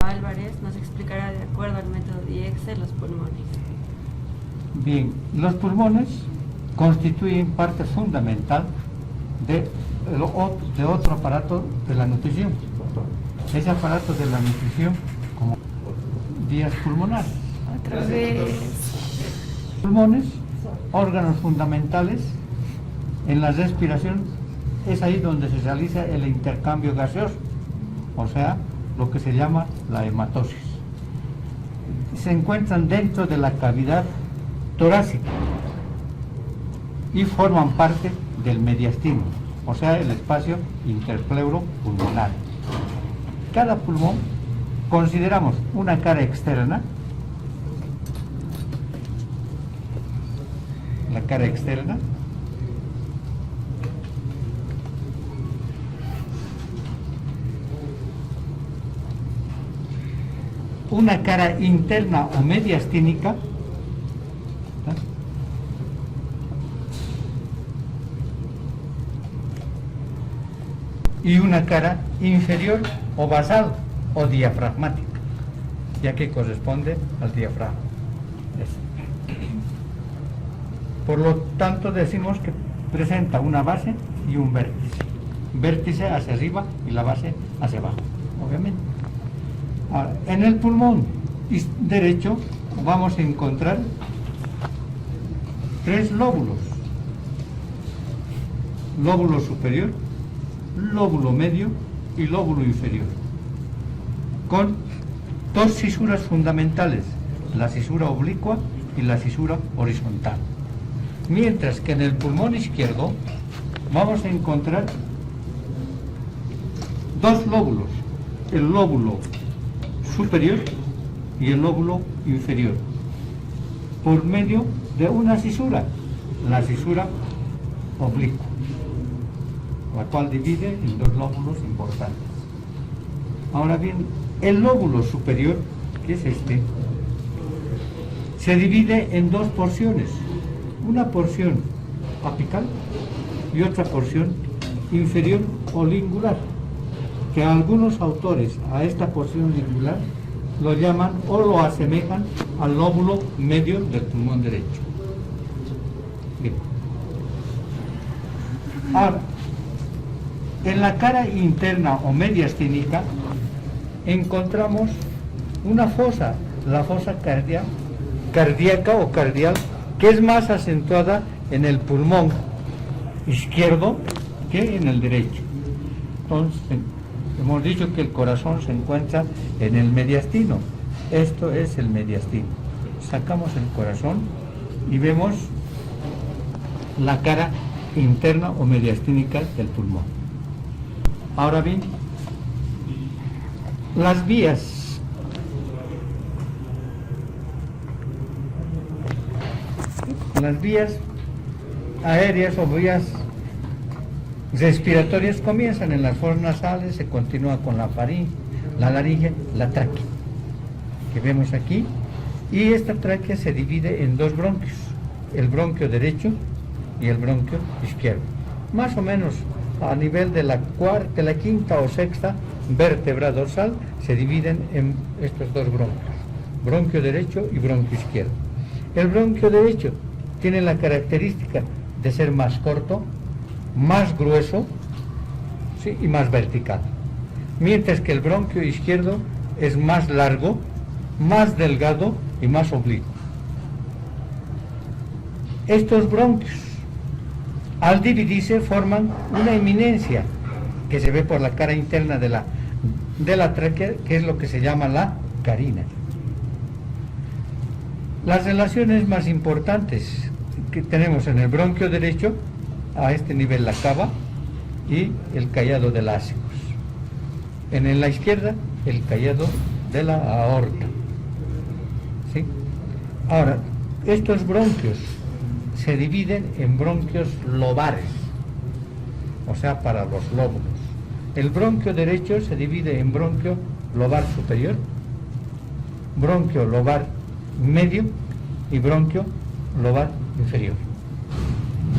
Álvarez nos explicará de acuerdo al método Diexel los pulmones. Bien, los pulmones constituyen parte fundamental de otro aparato de la nutrición. Ese aparato de la nutrición como vías pulmonares. Otra vez. Pulmones, órganos fundamentales en la respiración, es ahí donde se realiza el intercambio gaseoso, o sea, lo que se llama la hematosis. Se encuentran dentro de la cavidad torácica y forman parte del mediastino, o sea, el espacio interpleuropulmonar. Cada pulmón consideramos una cara externa, la cara externa, una cara interna o mediastínica, y una cara inferior o basal o diafragmática, ya que corresponde al diafragma. Por lo tanto decimos que presenta una base y un vértice. Vértice hacia arriba y la base hacia abajo, obviamente. Ahora, en el pulmón derecho vamos a encontrar 3 lóbulos: lóbulo superior, lóbulo medio y lóbulo inferior, con 2 cisuras fundamentales, la cisura oblicua y la cisura horizontal. Mientras que en el pulmón izquierdo vamos a encontrar 2 lóbulos, el lóbulo superior y el lóbulo inferior, por medio de una cisura, la cisura oblicua, la cual divide en 2 lóbulos importantes. Ahora bien, el lóbulo superior, que es este, se divide en 2 porciones, una porción apical y otra porción inferior o lingular, que algunos autores a esta porción lingular lo llaman o lo asemejan al lóbulo medio del pulmón derecho. Bien. Ahora, En la cara interna o mediastínica encontramos una fosa, la fosa cardíaca o cardial, que es más acentuada en el pulmón izquierdo que en el derecho. Entonces, hemos dicho que el corazón se encuentra en el mediastino. Esto es el mediastino. Sacamos el corazón y vemos la cara interna o mediastínica del pulmón. Ahora bien, las vías aéreas o vías respiratorias comienzan en las fosas nasales, se continúa con la faringe, la laringe, la tráquea, que vemos aquí, y esta tráquea se divide en dos bronquios, el bronquio derecho y el bronquio izquierdo. Más o menos a nivel de la quinta o sexta vértebra dorsal se dividen en estos dos bronquios, bronquio derecho y bronquio izquierdo. El bronquio derecho tiene la característica de ser más corto, más grueso, ¿sí?, y más vertical, mientras que el bronquio izquierdo es más largo, más delgado y más oblicuo. Estos bronquios, al dividirse, forman una eminencia que se ve por la cara interna de la tráquea, que es lo que se llama la carina. Las relaciones más importantes que tenemos en el bronquio derecho, a este nivel la cava y el callado de lácigos. En la izquierda, el callado de la aorta. ¿Sí? Ahora, estos bronquios se dividen en bronquios lobares, o sea, para los lóbulos. El bronquio derecho se divide en bronquio lobar superior, bronquio lobar medio y bronquio lobar inferior.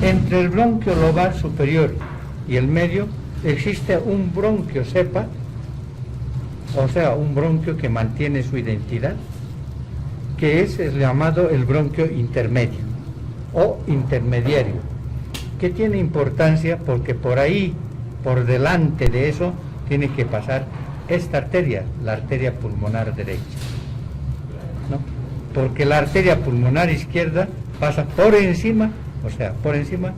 Entre el bronquio lobar superior y el medio existe un bronquio cepa, o sea, un bronquio que mantiene su identidad, que es el llamado el bronquio intermedio o intermediario, que tiene importancia porque por ahí, por delante de eso, tiene que pasar esta arteria, la arteria pulmonar derecha, ¿no? Porque la arteria pulmonar izquierda pasa por encima, o sea, por encima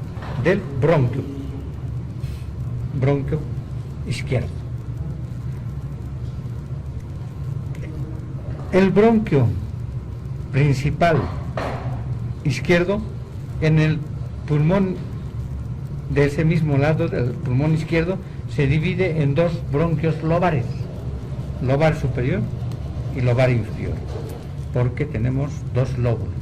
del bronquio izquierdo. El bronquio principal izquierdo, en el pulmón de ese mismo lado del pulmón izquierdo, se divide en dos bronquios lobares, lobar superior y lobar inferior, porque tenemos dos lóbulos,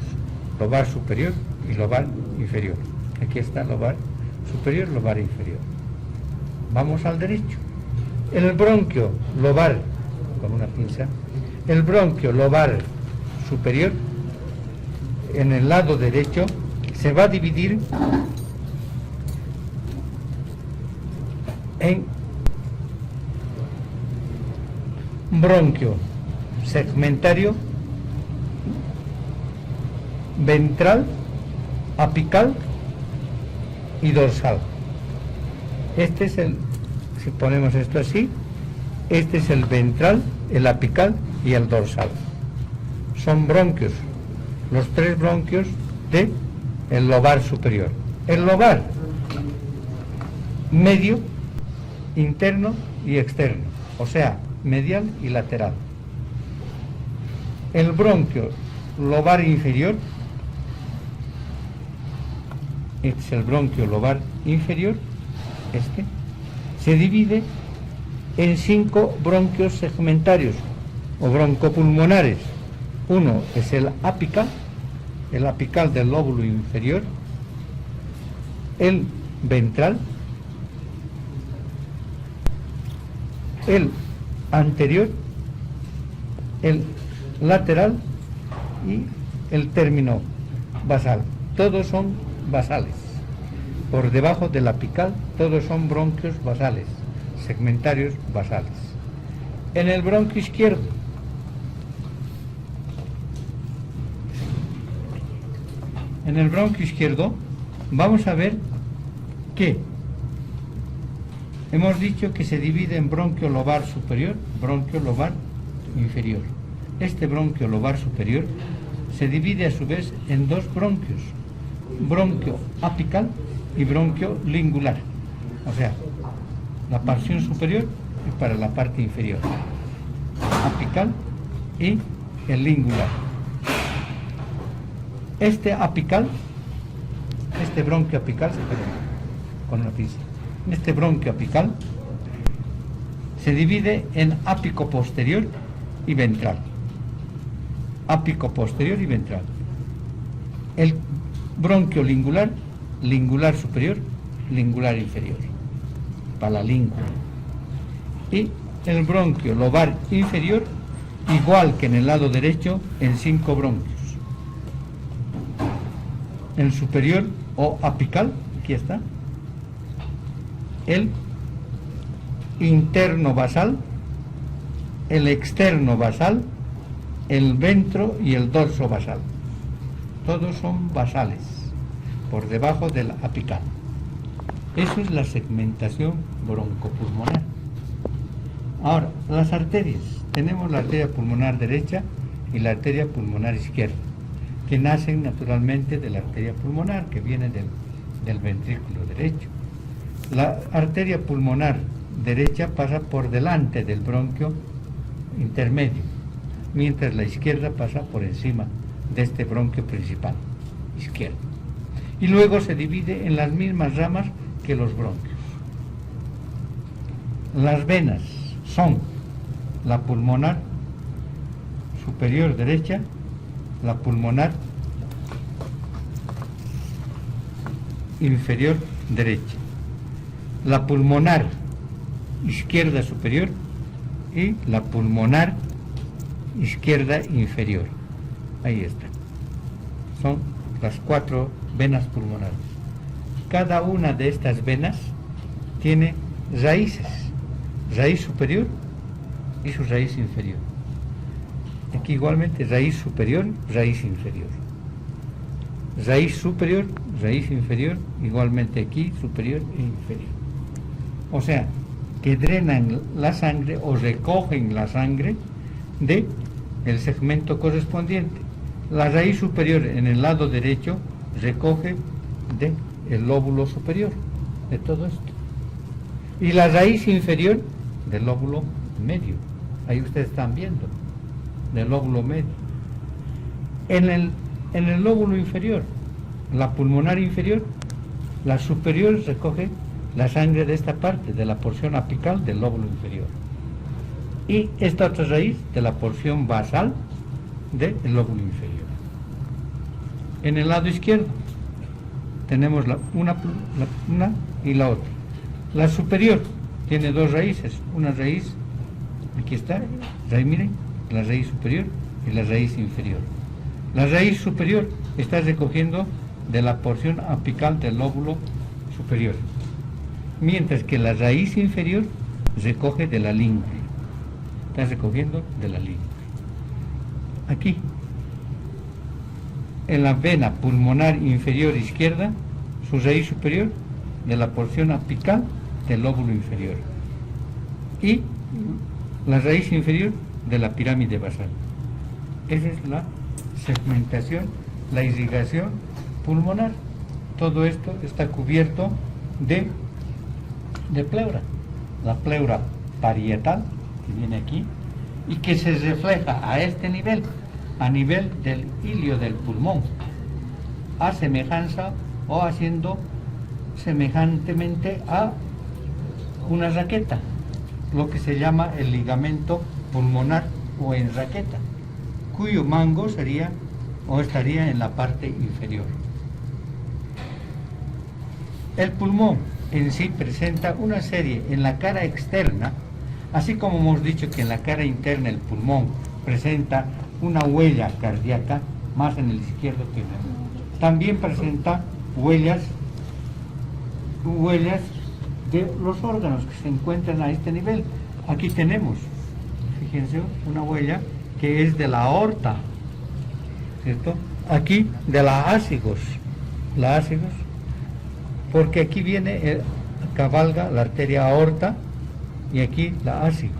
lobar superior y lobar inferior. Aquí está lobar superior, lobar inferior. Vamos al derecho. El bronquio lobar, con una pinza, el bronquio lobar superior, en el lado derecho, se va a dividir en bronquio segmentario, ventral, apical y dorsal. Este es el, si ponemos esto así, este es el ventral, el apical y el dorsal. Son bronquios, los tres bronquios de el lobar superior. El lobar medio, interno y externo, o sea, medial y lateral. El bronquio lobar inferior, este es el bronquio lobar inferior, se divide en 5 bronquios segmentarios o broncopulmonares. Uno es el apical del lóbulo inferior, el ventral, el anterior, el lateral y el término basal. Todos son basales. Por debajo del apical, todos son bronquios basales, segmentarios basales. En el bronquio izquierdo, vamos a ver que Hemos dicho que se divide en bronquio lobar superior, bronquio lobar inferior. Este bronquio lobar superior se divide a su vez en dos bronquios, bronquio apical y bronquio lingular. O sea, la porción superior y para la parte inferior, apical y el lingular. Este apical, este bronquio apical, con la pinza, este bronquio apical se divide en ápico posterior y ventral. Ápico posterior y ventral. El bronquio lingular, lingular superior, lingular inferior, para la lengua. Y el bronquio lobar inferior, igual que en el lado derecho, en 5 bronquios. El superior o apical, aquí está, el interno basal, el externo basal, el ventro y el dorso basal. Todos son basales, por debajo del apical. Eso es la segmentación broncopulmonar. Ahora, las arterias. Tenemos la arteria pulmonar derecha y la arteria pulmonar izquierda, que nacen naturalmente de la arteria pulmonar, que viene del ventrículo derecho. La arteria pulmonar derecha pasa por delante del bronquio intermedio, mientras la izquierda pasa por encima de este bronquio principal, izquierdo. Y luego se divide en las mismas ramas que los bronquios. Las venas son la pulmonar superior derecha, la pulmonar inferior derecha, la pulmonar izquierda superior y la pulmonar izquierda inferior. Ahí está. Son las 4 venas pulmonares. Cada una de estas venas tiene raíces, raíz superior y su raíz inferior. Aquí igualmente raíz superior, raíz inferior. Raíz superior, raíz inferior, igualmente aquí superior e inferior. O sea, que drenan la sangre o recogen la sangre de el segmento correspondiente. La raíz superior en el lado derecho recoge de el lóbulo superior de todo esto. Y la raíz inferior del lóbulo medio. Ahí ustedes están viendo, del lóbulo medio. En el lóbulo inferior, la pulmonar inferior, la superior recoge la sangre de esta parte, de la porción apical del lóbulo inferior. Y esta otra raíz de la porción basal del lóbulo inferior. En el lado izquierdo tenemos una y la otra. La superior tiene 2 raíces, una raíz, aquí está, miren, la raíz superior y la raíz inferior. La raíz superior está recogiendo de la porción apical del lóbulo superior, mientras que la raíz inferior recoge de la lengua. Está recogiendo de la lengua. Aquí, en la vena pulmonar inferior izquierda, su raíz superior de la porción apical del lóbulo inferior y la raíz inferior de la pirámide basal. Esa es la segmentación, la irrigación pulmonar. Todo esto está cubierto de pleura. La pleura parietal, que viene aquí, y que se refleja a este nivel, a nivel del hilio del pulmón, a semejanza o haciendo semejantemente a una raqueta, lo que se llama el ligamento pulmonar o en raqueta, cuyo mango sería o estaría en la parte inferior. El pulmón en sí presenta una serie en la cara externa, así como hemos dicho que en la cara interna el pulmón presenta una huella cardíaca, más en el izquierdo que en el. También presenta huellas de los órganos que se encuentran a este nivel. Aquí tenemos, fíjense, una huella que es de la aorta, ¿cierto? Aquí de la ásigos, porque aquí viene cabalga la arteria aorta y aquí la ásigos.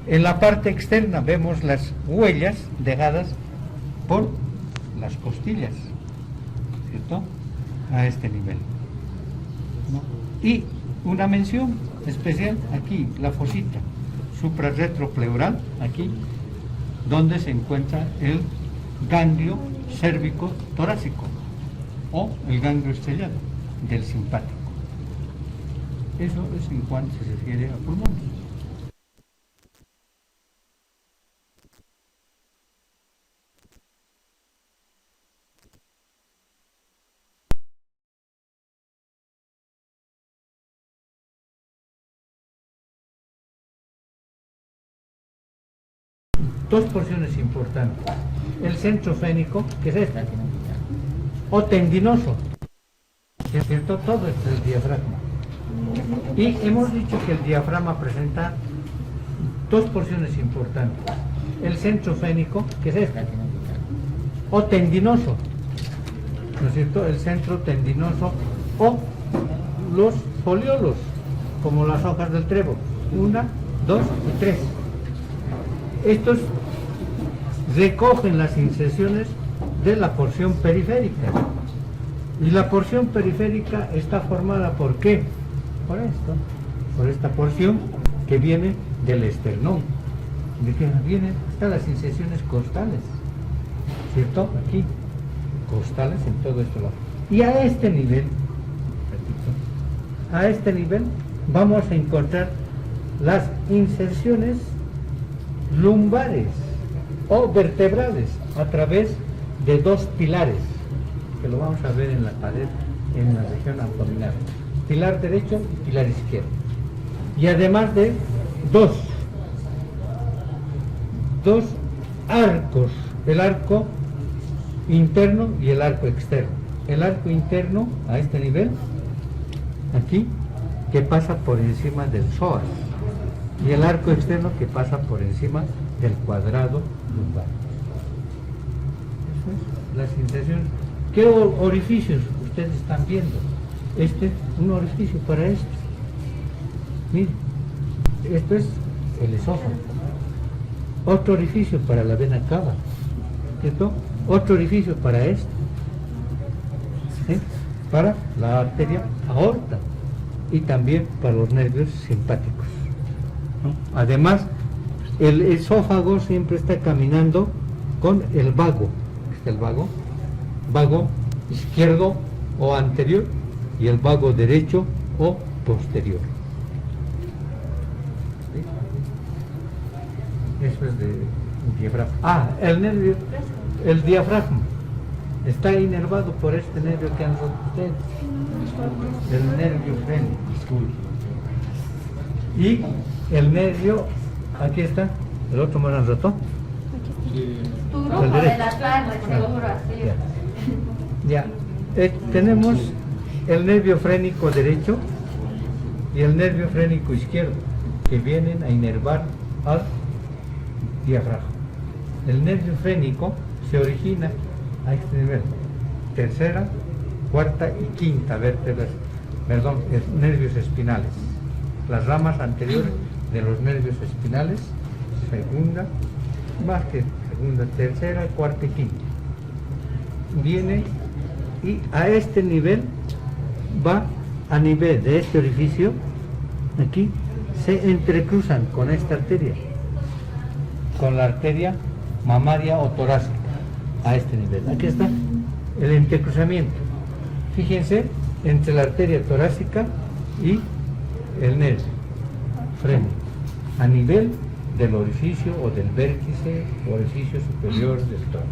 En la parte externa vemos las huellas dejadas por las costillas, ¿cierto? A este nivel, ¿no? Y una mención especial aquí, la fosita suprarretropleural, aquí, donde se encuentra el ganglio cérvico torácico o el ganglio estrellado del simpático. Eso es en cuanto se refiere a pulmones. Dos porciones importantes. El centro fénico, que es este, o tendinoso, ¿es cierto? Todo esto es el diafragma. Y hemos dicho que el diafragma presenta dos porciones importantes. El centro fénico, que es este, o tendinoso, ¿no es cierto? El centro tendinoso o los foliolos, como las hojas del trébol, 1, 2 y 3. Estos recogen las inserciones de la porción periférica. Y la porción periférica está formada ¿por qué? Por esto, por esta porción que viene del esternón. ¿De qué vienen? Están las inserciones costales, ¿cierto? Aquí, costales en todo esto lado. Y a este nivel, vamos a encontrar las inserciones lumbares o vertebrales a través de dos pilares, que lo vamos a ver en la pared, en la región abdominal, pilar derecho y pilar izquierdo, y además de dos arcos, el arco interno y el arco externo. El arco interno a este nivel, aquí, que pasa por encima del psoas, y el arco externo que pasa por encima del cuadrado lumbar. Eso es, las inserciones. ¿Qué orificios ustedes están viendo? Este es un orificio para esto. Miren, esto es el esófago. Otro orificio para la vena cava, ¿cierto? Otro orificio para esto, ¿sí? Para la arteria aorta y también para los nervios simpáticos, ¿no? Además, el esófago siempre está caminando con el vago, el vago izquierdo o anterior y el vago derecho o posterior. ¿Sí? Eso es de diafragma. El diafragma está inervado por este nervio que han roto ustedes, el nervio frénico. Y el nervio, aquí está, el otro me lo han roto. El derecho. Ya. Tenemos el nervio frénico derecho y el nervio frénico izquierdo, que vienen a inervar al diafragma. El nervio frénico se origina a este nivel, tercera, cuarta y quinta vértebras, nervios espinales. Las ramas anteriores de los nervios espinales, segunda, tercera, cuarta y quinta. Viene y a este nivel va a nivel de este orificio, aquí, se entrecruzan con esta arteria, con la arteria mamaria o torácica, a este nivel. Aquí está el entrecruzamiento. Fíjense, entre la arteria torácica y el nervio frénico, a nivel del orificio o del vértice, orificio superior del tórax.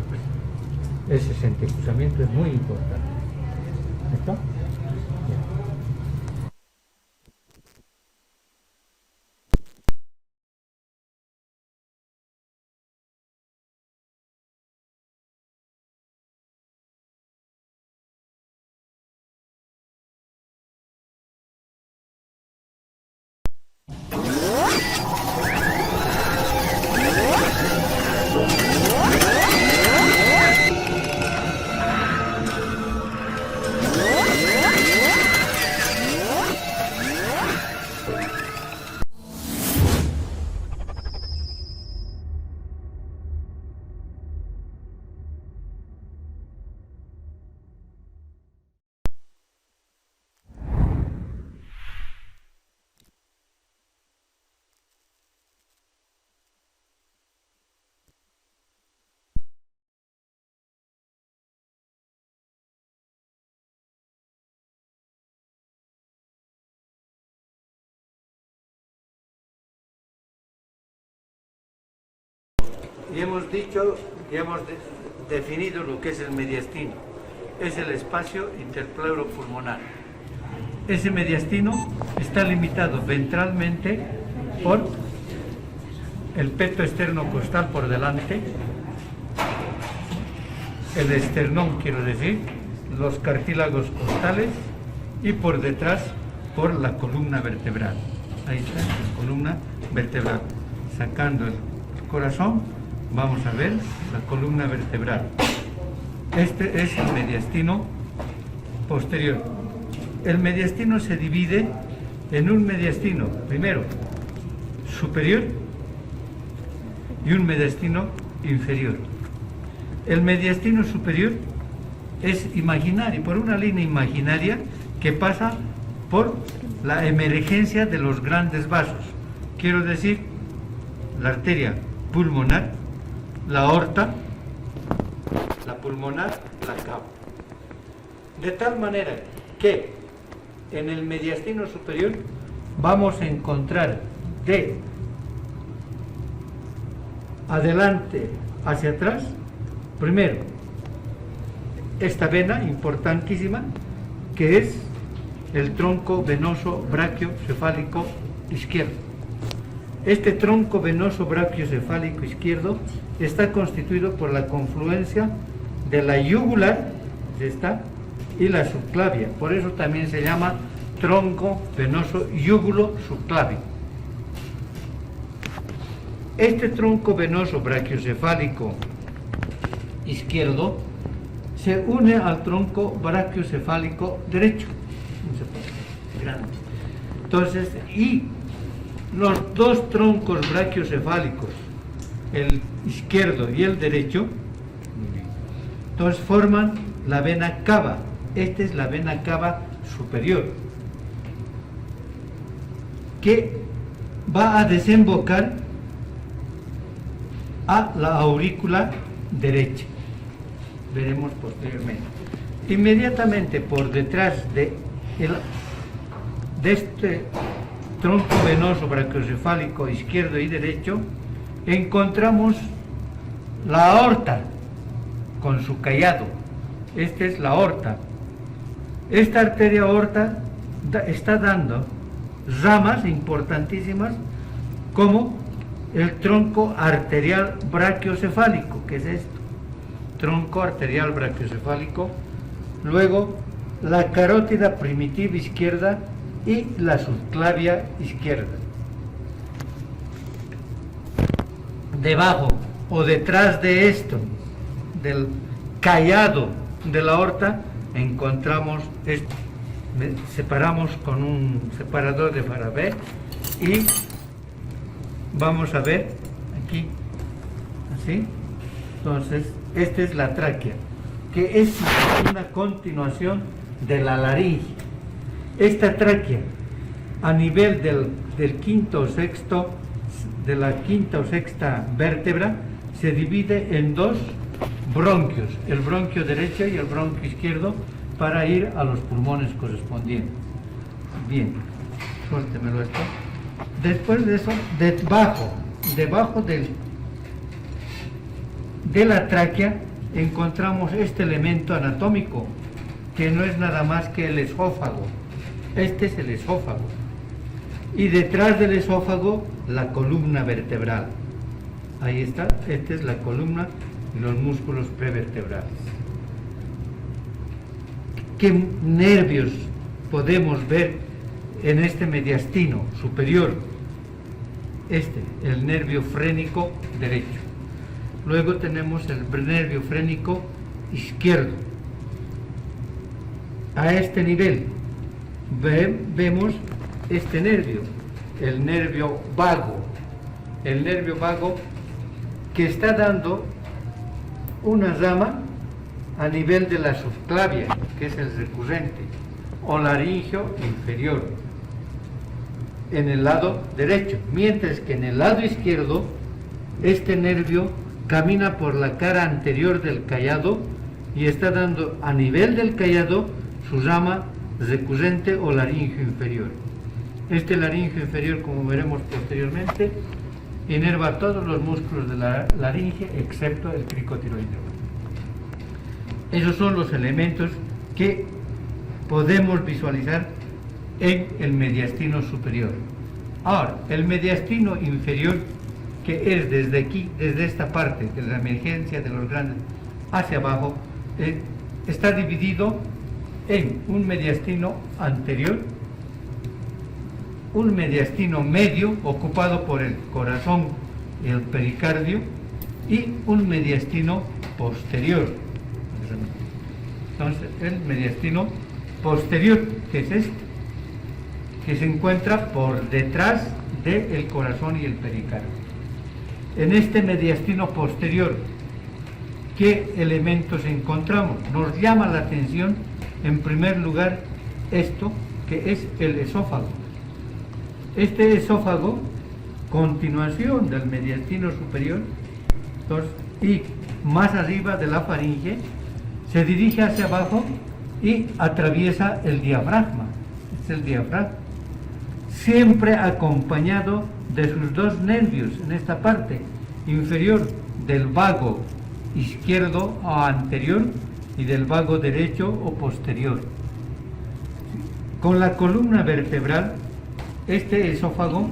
Ese entrecruzamiento es muy importante. ¿Listo? hemos dicho y hemos definido lo que es el mediastino. Es el espacio interpleuropulmonar. Ese mediastino está limitado ventralmente por el peto externo costal por delante, el esternón, quiero decir, los cartílagos costales, y por detrás por la columna vertebral. Ahí está, la columna vertebral. Sacando el corazón, vamos a ver la columna vertebral. Este es el mediastino posterior. El mediastino se divide en un mediastino, primero, superior y un mediastino inferior. El mediastino superior es imaginario, por una línea imaginaria que pasa por la emergencia de los grandes vasos. Quiero decir, la arteria pulmonar, la aorta, la pulmonar, la cava. De tal manera que en el mediastino superior vamos a encontrar de adelante hacia atrás, primero, esta vena importantísima que es el tronco venoso brachiocefálico izquierdo. Este tronco venoso brachiocefálico izquierdo está constituido por la confluencia de la yugular, ¿está?, y la subclavia. Por eso también se llama tronco venoso yúgulo subclavio. Este tronco venoso brachiocefálico izquierdo se une al tronco brachiocefálico derecho. Grande. Entonces, y los dos troncos brachiocefálicos, el izquierdo y el derecho, entonces forman la vena cava. Esta es la vena cava superior, que va a desembocar a la aurícula derecha. Veremos posteriormente. Inmediatamente por detrás de este tronco venoso brachiocefálico izquierdo y derecho encontramos la aorta con su callado. Esta es la aorta. Esta arteria aorta está dando ramas importantísimas como el tronco arterial brachiocefálico, que es esto, tronco arterial brachiocefálico, luego la carótida primitiva izquierda y la subclavia izquierda. Debajo o detrás de esto, del callado de la aorta, encontramos esto. Separamos con un separador de Faraday y vamos a ver aquí, así. Entonces, esta es la tráquea, que es una continuación de la laringe. Esta tráquea, a nivel del quinto o sexto, de la quinta o sexta vértebra, se divide en dos bronquios, el bronquio derecho y el bronquio izquierdo, para ir a los pulmones correspondientes. Bien, suéltemelo esto. Después de eso, debajo de la tráquea encontramos este elemento anatómico, que no es nada más que el esófago. Este es el esófago. Y detrás del esófago, la columna vertebral. Ahí está, esta es la columna y los músculos prevertebrales. ¿Qué nervios podemos ver en este mediastino superior? El nervio frénico derecho. Luego tenemos el nervio frénico izquierdo. A este nivel vemos este nervio, el nervio vago. El nervio vago que está dando una rama a nivel de la subclavia, que es el recurrente, o laringio inferior, en el lado derecho, mientras que en el lado izquierdo, este nervio camina por la cara anterior del callado y está dando a nivel del callado su rama recurrente o laringio inferior. Este laringio inferior, como veremos posteriormente, inerva todos los músculos de la laringe excepto el cricotiroideo. Esos son los elementos que podemos visualizar en el mediastino superior. Ahora, el mediastino inferior, que es desde aquí, desde esta parte de la emergencia de los grandes hacia abajo, está dividido en un mediastino anterior, un mediastino medio ocupado por el corazón y el pericardio, y un mediastino posterior. Entonces, el mediastino posterior, que es este, que se encuentra por detrás del corazón y el pericardio. En este mediastino posterior, ¿qué elementos encontramos? Nos llama la atención, en primer lugar, esto, que es el esófago. Este esófago, continuación del mediastino superior, entonces, y más arriba de la faringe, se dirige hacia abajo y atraviesa el diafragma. Es el diafragma, siempre acompañado de sus dos nervios en esta parte inferior, del vago izquierdo o anterior y del vago derecho o posterior. Con la columna vertebral, este esófago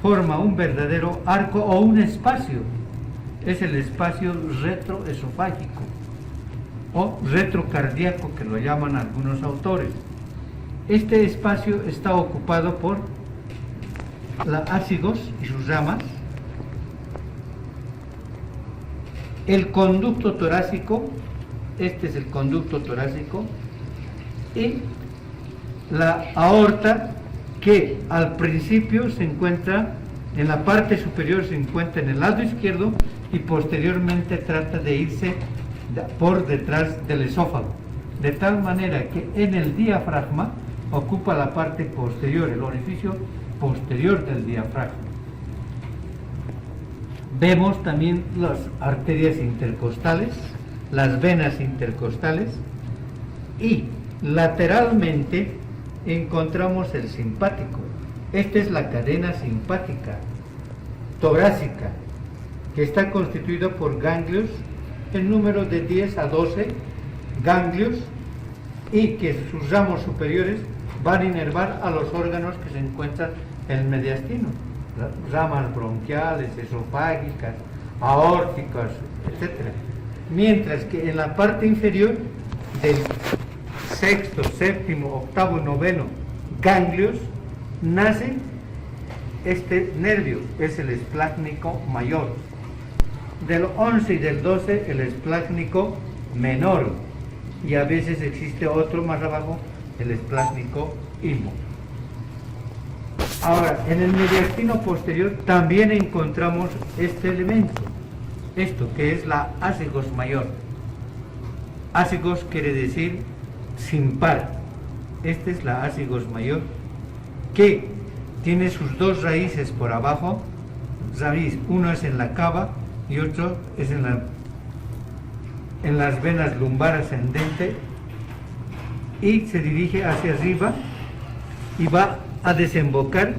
forma un verdadero arco o un espacio. Es el espacio retroesofágico o retrocardíaco, que lo llaman algunos autores. Este espacio está ocupado por la ácigos y sus ramas, el conducto torácico, este es el conducto torácico, y la aorta, que al principio se encuentra en la parte superior, se encuentra en el lado izquierdo y posteriormente trata de irse por detrás del esófago, de tal manera que en el diafragma ocupa la parte posterior, el orificio posterior del diafragma. Vemos también las arterias intercostales, las venas intercostales, y lateralmente encontramos el simpático. Esta es la cadena simpática torácica, que está constituida por ganglios en número de 10 a 12 ganglios, y que sus ramos superiores van a inervar a los órganos que se encuentran en el mediastino, ramas bronquiales, esofágicas, aórticas, etc. Mientras que en la parte inferior del sexto, séptimo, octavo y noveno ganglios nace este nervio, es el esplácnico mayor. Del 11 y del 12 el esplácnico menor, y a veces existe otro más abajo, el esplácnico imo. Ahora, en el mediastino posterior también encontramos este elemento, esto que es la ácigos mayor. Ácigos quiere decir sin par. Esta es la ácigos mayor, que tiene sus dos raíces por abajo, raíz, uno es en la cava y otro es en las venas lumbar ascendente, y se dirige hacia arriba y va a desembocar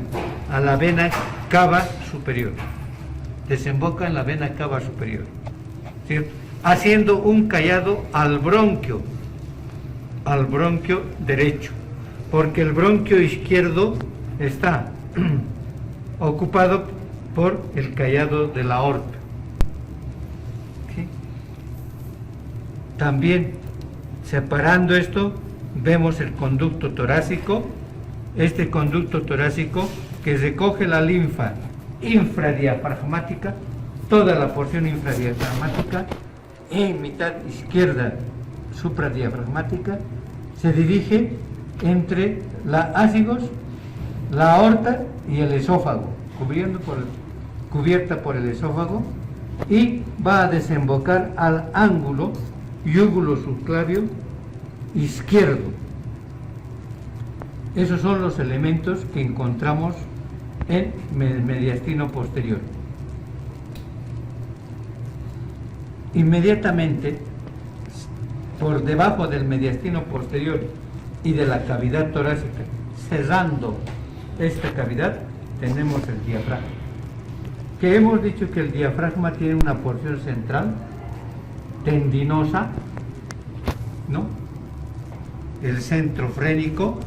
a la vena cava superior. Desemboca en la vena cava superior, ¿cierto? Haciendo un callado al bronquio derecho, porque el bronquio izquierdo está ocupado por el callado de la aorta. ¿Sí? También, separando esto, vemos el conducto torácico, este conducto torácico que recoge la linfa infradiafragmática, toda la porción infradiafragmática, en mitad izquierda supradiafragmática, se dirige entre la ácigos, la aorta y el esófago, cubierta por el esófago, y va a desembocar al ángulo yúgulo subclavio izquierdo. Esos son los elementos que encontramos en el mediastino posterior. Inmediatamente por debajo del mediastino posterior y de la cavidad torácica, cerrando esta cavidad, tenemos el diafragma. que hemos dicho que el diafragma tiene una porción central tendinosa, ¿no? El centro frénico,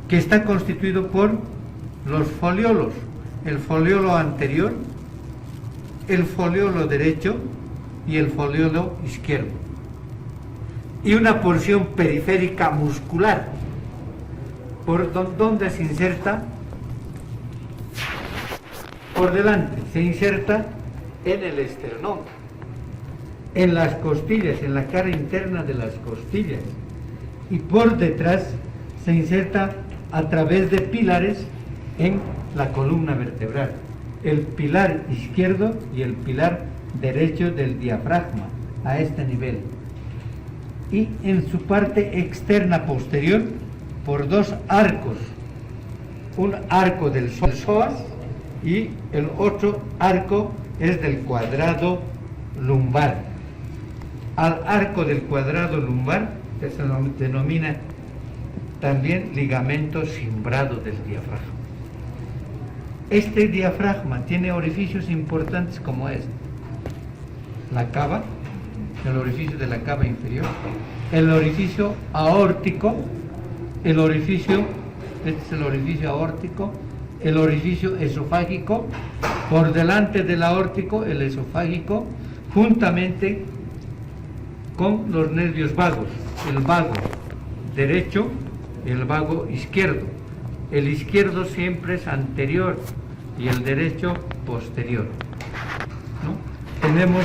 que está constituido por los foliolos, el foliolo anterior, el foliolo derecho y el foliolo izquierdo, y una porción periférica muscular, por donde se inserta por delante, se inserta en el esternón, en las costillas, en la cara interna de las costillas, y por detrás se inserta a través de pilares en la columna vertebral, el pilar izquierdo y el pilar derecho del diafragma, a este nivel, y en su parte externa posterior por dos arcos, un arco del psoas y el otro arco es del cuadrado lumbar. Al arco del cuadrado lumbar se denomina también ligamento cimbrado del diafragma. Este diafragma tiene orificios importantes como este: la cava, el orificio de la cava inferior, el orificio aórtico, este es el orificio aórtico, el orificio esofágico, por delante del aórtico, el esofágico, juntamente con los nervios vagos, el vago derecho y el vago izquierdo. El izquierdo siempre es anterior y el derecho posterior, ¿no? Tenemos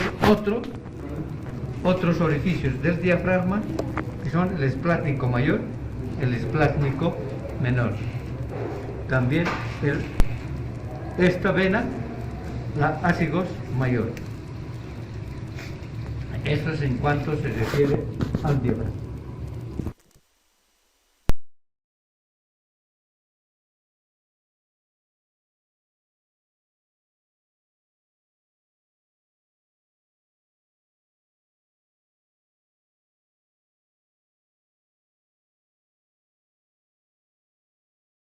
otros orificios del diafragma, que son el esplácnico mayor, el esplácnico menor. También esta vena, la ásigos mayor. Eso es en cuanto se refiere al diafragma.